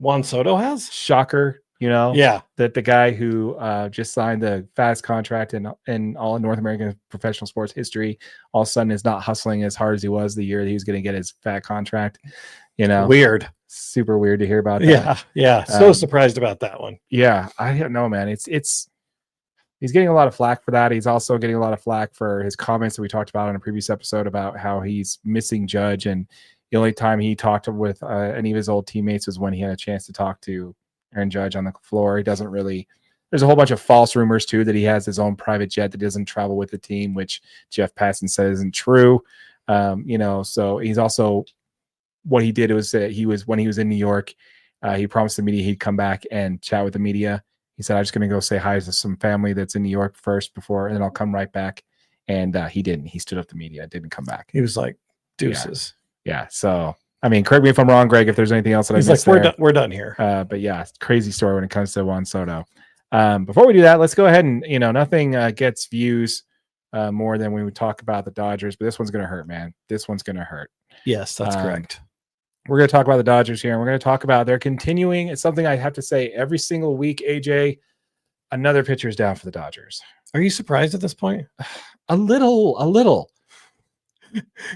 Juan Soto has? Shocker, Yeah. That the guy who just signed the fattest contract in all North American professional sports history all of a sudden is not hustling as hard as he was the year that he was going to get his fat contract. Weird. Super weird to hear about that. Yeah. So surprised about that one. Yeah, I don't know, man. He's getting a lot of flack for that. He's also getting a lot of flack for his comments that we talked about in a previous episode about how he's missing Judge, and the only time he talked with any of his old teammates was when he had a chance to talk to Aaron Judge on the floor. He doesn't really. There's a whole bunch of false rumors too that he has his own private jet that doesn't travel with the team, which Jeff Passan said isn't true. So he's also, what he did was that when he was in New York, he promised the media he'd come back and chat with the media. He said, I'm just going to go say hi to some family that's in New York first and then I'll come right back. And he didn't. He stood up the media, didn't come back. He was like, deuces. Yeah. So, I mean, correct me if I'm wrong, Greg, if there's anything else that I missed there. We're done here. But yeah, crazy story when it comes to Juan Soto. Before we do that, let's go ahead and, nothing gets views more than when we talk about the Dodgers, but this one's going to hurt, man. This one's going to hurt. Yes, that's correct. We're going to talk about the Dodgers here, and we're going to talk about their continuing. It's something I have to say every single week, AJ, another pitcher is down for the Dodgers. Are you surprised at this point? A little.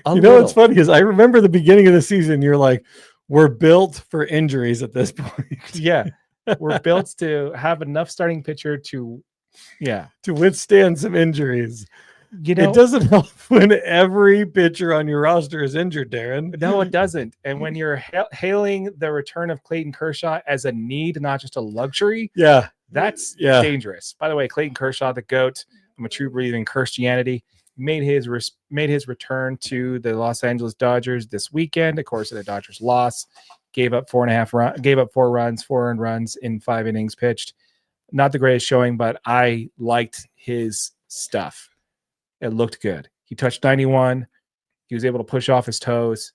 What's funny is I remember the beginning of the season, you're like, we're built for injuries at this point. Yeah. We're built to have enough starting pitcher to withstand some injuries. It doesn't help when every pitcher on your roster is injured, Darren. No, it doesn't. And when you're hailing the return of Clayton Kershaw as a need, not just a luxury, that's dangerous. By the way, Clayton Kershaw, the GOAT, I'm a true believer in Christianity, made his return to the Los Angeles Dodgers this weekend. Of course, the Dodgers lost, gave up 4 earned runs in 5 innings pitched. Not the greatest showing, but I liked his stuff. It looked good. He touched 91. He was able to push off his toes,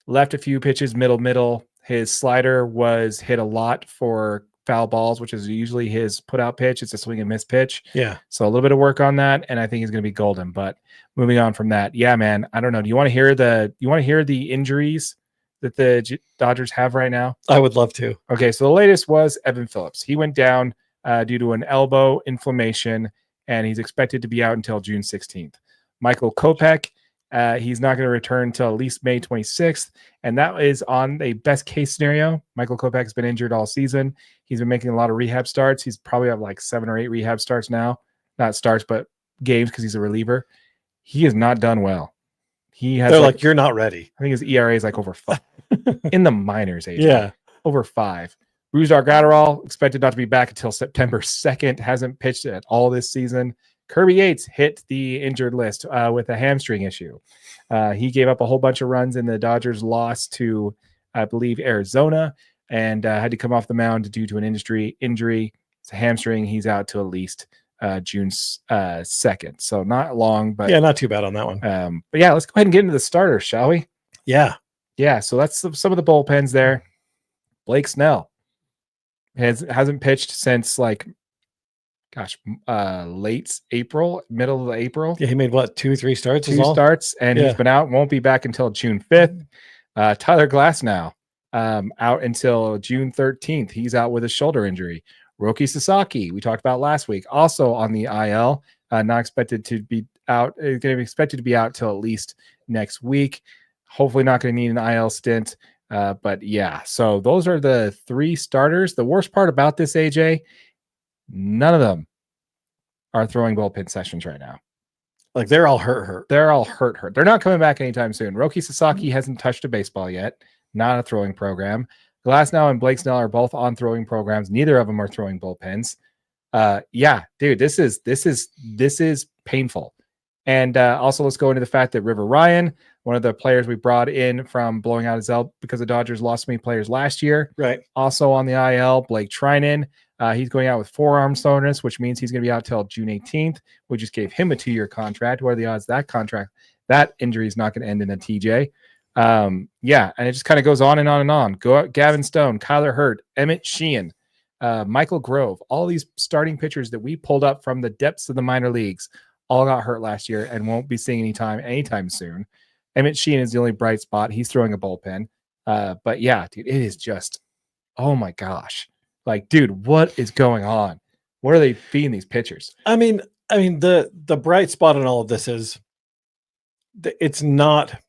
left a few pitches middle. His slider was hit a lot for foul balls, which is usually his put out pitch. It's a swing and miss pitch. Yeah. So a little bit of work on that, and I think he's going to be golden. But moving on from that, yeah, man, I don't know. Do you want to hear the injuries that the Dodgers have right now? I would love to. Okay, so the latest was Evan Phillips. He went down due to an elbow inflammation, and he's expected to be out until June 16th. Michael Kopech, he's not going to return until at least May 26th, and that is on a best case scenario. Michael Kopech's been injured all season. He's been making a lot of rehab starts. He's probably have like 7 or 8 rehab starts now. Not starts, but games because he's a reliever. He has not done well. They're like, you're not ready. I think his ERA is like over 5 in the minors. AJ. Yeah, over 5. Brusdar Graterol expected not to be back until September 2nd. Hasn't pitched at all this season. Kirby Yates hit the injured list with a hamstring issue. He gave up a whole bunch of runs in the Dodgers' loss to, I believe, Arizona, and had to come off the mound due to an injury. It's a hamstring. He's out to at least June 2nd. So not long, but yeah, not too bad on that one. But yeah, let's go ahead and get into the starters, shall we? Yeah. Yeah. So that's some of the bullpens there. Blake Snell hasn't pitched since late April, middle of April. Yeah, he made what, 2-3 starts? Two starts, and he's been out. Won't be back until June 5th. Tyler Glasnow out until June 13th. He's out with a shoulder injury. Roki Sasaki, we talked about last week, also on the IL, not expected to be out. Going to be expected to be out till at least next week. Hopefully, not going to need an IL stint. But yeah, so those are the 3 starters. The worst part about this, AJ, none of them are throwing bullpen sessions right now. Like they're all hurt. They're all hurt. They're not coming back anytime soon. Roki Sasaki hasn't touched a baseball yet. Not a throwing program. Glasnow and Blake Snell are both on throwing programs. Neither of them are throwing bullpens. Yeah, dude, this is painful. And also, let's go into the fact that River Ryan, one of the players we brought in from blowing out his elbow because the Dodgers lost so many players last year. Right. Also on the IL, Blake Trinan. He's going out with forearm soreness, which means he's going to be out till June 18th. We just gave him a 2-year contract. What are the odds that injury is not going to end in a TJ? Yeah, and it just kind of goes on and on and on. Go out, Gavin Stone, Kyler Hurt, Emmett Sheehan, Michael Grove, all these starting pitchers that we pulled up from the depths of the minor leagues all got hurt last year and won't be seeing anytime soon. Emmett Sheehan is the only bright spot. He's throwing a bullpen. But yeah, dude, it is just, oh my gosh. Like, dude, what is going on? What are they feeding these pitchers? I mean, the bright spot in all of this is it's not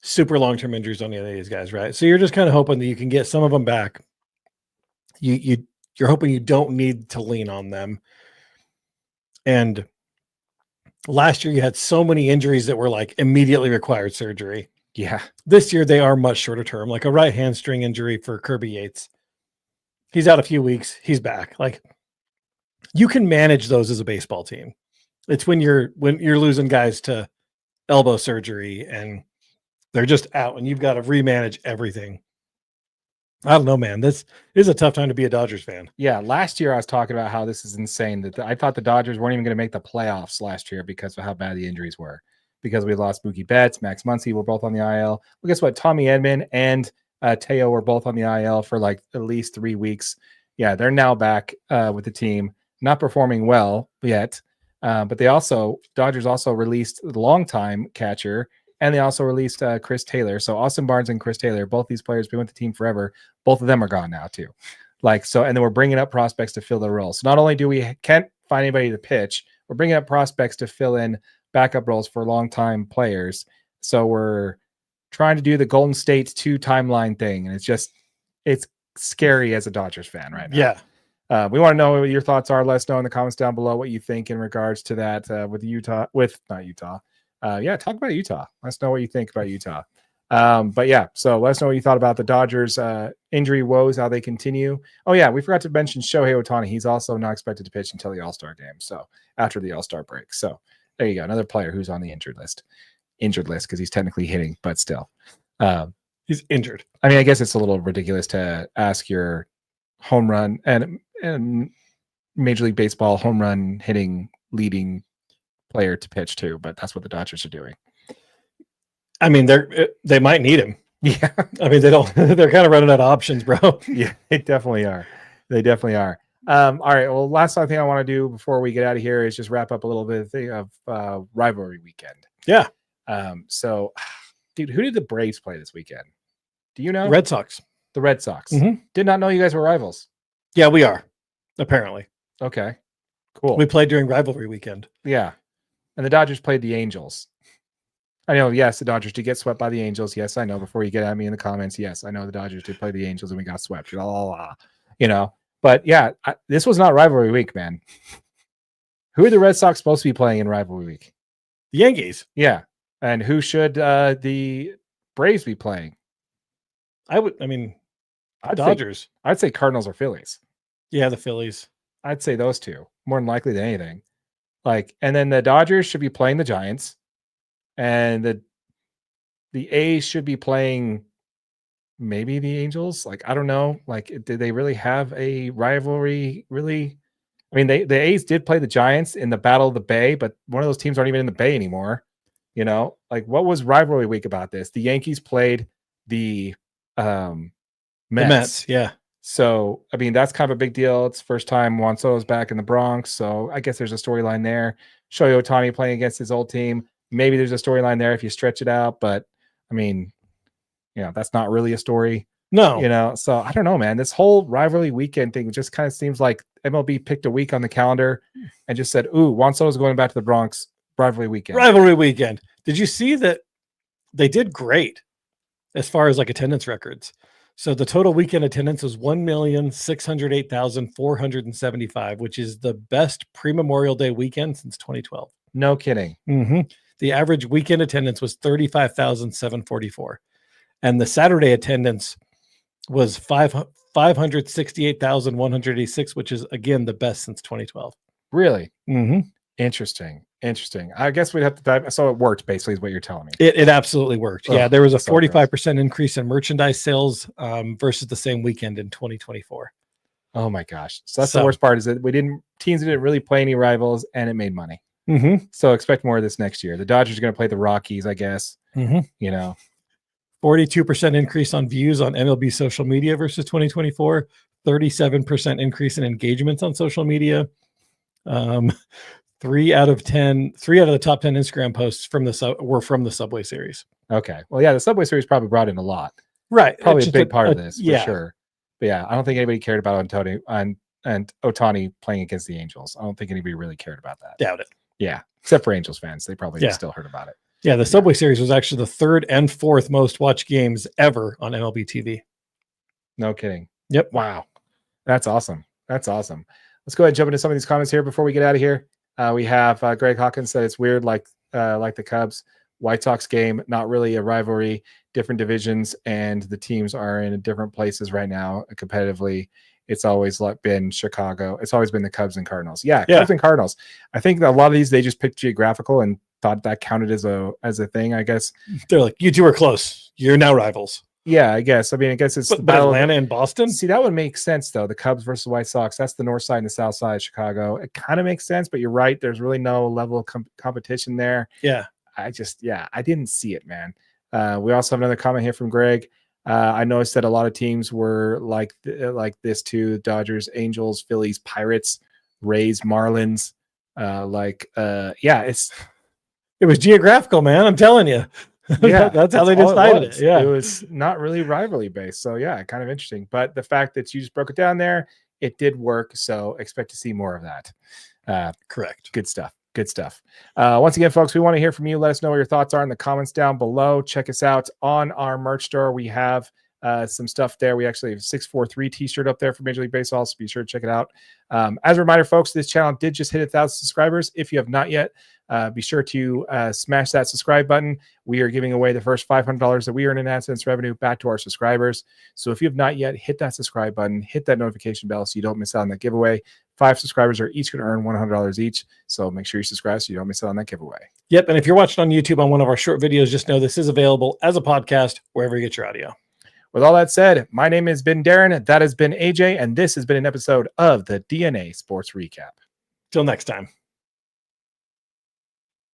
super long-term injuries on any of these guys, right? So you're just kind of hoping that you can get some of them back. You're hoping you don't need to lean on them. And last year you had so many injuries that were like immediately required surgery. Yeah. This year they are much shorter term, like a right hamstring injury for Kirby Yates. He's out a few weeks. He's back. Like, you can manage those as a baseball team. It's when you're losing guys to elbow surgery and they're just out and you've got to remanage everything. I don't know, man. This is a tough time to be a Dodgers fan. Yeah, last year I was talking about how this is insane. That I thought the Dodgers weren't even going to make the playoffs last year because of how bad the injuries were. Because we lost Mookie Betts, Max Muncy were both on the IL. Well, guess what? Tommy Edman and Teo were both on the IL for like at least 3 weeks. Yeah, they're now back with the team, not performing well yet. But Dodgers also released the longtime catcher, and they also released Chris Taylor. So Austin Barnes and Chris Taylor, both these players been with the team forever. Both of them are gone now too. And then we're bringing up prospects to fill the role. So not only do we can't find anybody to pitch, we're bringing up prospects to fill in backup roles for longtime players. So we're trying to do the Golden State 2 timeline thing, and it's scary as a Dodgers fan right now. Yeah. We want to know what your thoughts are. Let us know in the comments down below what you think in regards to that talk about Utah. Let us know what you think about Utah. But yeah, so let us know what you thought about the Dodgers injury woes, how they continue. Oh yeah, we forgot to mention Shohei Ohtani. He's also not expected to pitch until the All-Star game. So after the All-Star break. So there you go. Another player who's on the injured list because he's technically hitting, but still. He's injured. I mean, I guess it's a little ridiculous to ask your home run and Major League Baseball home run hitting leading player to pitch too, but that's what the Dodgers are doing. I mean, they might need him. Yeah. I mean, they're kind of running out of options, bro. Yeah, they definitely are. All right. Well, last thing I want to do before we get out of here is just wrap up a little bit of rivalry weekend. Yeah. So, dude, who did the Braves play this weekend? Do you know? Red Sox. The Red Sox. Mm-hmm. Did not know you guys were rivals. Yeah, we are. Apparently. Okay. Cool. We played during rivalry weekend. Yeah. And the Dodgers played the Angels. I know, yes, the Dodgers did get swept by the Angels. Yes, I know. Before you get at me in the comments, yes, I know the Dodgers did play the Angels and we got swept. Blah, blah, blah. You know, but yeah, this was not rivalry week, man. Who are the Red Sox supposed to be playing in rivalry week? The Yankees. Yeah. And who should the Braves be playing? Dodgers. I'd say Cardinals or Phillies. Yeah, the Phillies. I'd say those two more than likely than anything. And then the Dodgers should be playing the Giants, and the A's should be playing maybe the Angels. I don't know. Did they really have a rivalry? Really? I mean, the A's did play the Giants in the Battle of the Bay, but one of those teams aren't even in the Bay anymore. You know, like what was rivalry week about this? The Yankees played the Mets. Yeah. So, I mean, that's kind of a big deal. It's the first time Juan Soto's back in the Bronx. So I guess there's a storyline there. Shohei Ohtani playing against his old team. Maybe there's a storyline there if you stretch it out. But, I mean, you know, that's not really a story. No. You know, so I don't know, man. This whole rivalry weekend thing just kind of seems like MLB picked a week on the calendar and just said, ooh, Juan Soto's going back to the Bronx rivalry weekend. Rivalry weekend. Did you see that they did great as far as like attendance records? So the total weekend attendance was 1,608,475, which is the best pre-Memorial Day weekend since 2012. No kidding. Mm-hmm. The average weekend attendance was 35,744. And the Saturday attendance was 568,186, which is, again, the best since 2012. Really? Mm-hmm. Interesting. I guess we'd have to dive. So it worked, basically, is what you're telling me. It absolutely worked. Yeah, there was a 45% gross. increase in merchandise sales versus the same weekend in 2024. Oh my gosh! So that's the worst part, is that teams didn't really play any rivals, and it made money. Mm-hmm. So expect more of this next year. The Dodgers are going to play the Rockies, I guess. Mm-hmm. You know, 42% increase on views on MLB social media versus 2024. 37% increase in engagements on social media. 3 out of the top 10 Instagram posts were from the Subway Series. Okay. Well, yeah, the Subway Series probably brought in a lot. Right. Probably a big part of this, yeah. for sure. But yeah, I don't think anybody cared about Ohtani playing against the Angels. I don't think anybody really cared about that. Doubt it. Yeah. Except for Angels fans. They probably still heard about it. Yeah. The Subway Series was actually the 3rd and 4th most watched games ever on MLB TV. No kidding. Yep. Wow. That's awesome. Let's go ahead and jump into some of these comments here before we get out of here. We have Greg Hawkins said it's weird, like the Cubs White Sox game, not really a rivalry, different divisions, and the teams are in different places right now competitively. It's always been Chicago. It's always been the Cubs and Cardinals. Yeah, Cubs and Cardinals. I think that a lot of these they just picked geographical and thought that counted as a thing. I guess they're like, you two are close. You're now rivals. Yeah, I guess. I mean, I guess it's but Atlanta and Boston. See, that would make sense though. The Cubs versus White Sox. That's the north side and the south side of Chicago. It kind of makes sense, but you're right. There's really no level of competition there. Yeah. I didn't see it, man. We also have another comment here from Greg. I noticed that a lot of teams were like this too: Dodgers, Angels, Phillies, Pirates, Rays, Marlins. It was geographical, man. I'm telling you. Yeah, that's how they decided it. Yeah, it was not really rivalry based. So yeah, kind of interesting. But the fact that you just broke it down there, it did work. So expect to see more of that. Correct. Good stuff. Once again, folks, we want to hear from you. Let us know what your thoughts are in the comments down below. Check us out on our merch store. We have some stuff there. We actually have a 643 t-shirt up there for Major League Baseball, so be sure to check it out. As a reminder, folks, this channel did just hit 1,000 subscribers. If you have not yet, be sure to smash that subscribe button. We are giving away the first $500 that we earn in AdSense revenue back to our subscribers. So if you have not yet, hit that subscribe button, hit that notification bell so you don't miss out on that giveaway. 5 subscribers are each going to earn $100 each. So make sure you subscribe so you don't miss out on that giveaway. Yep. And if you're watching on YouTube on one of our short videos, just know this is available as a podcast wherever you get your audio. With all that said, my name has been Darren. That has been AJ. And this has been an episode of the DNA Sports Recap. Till next time.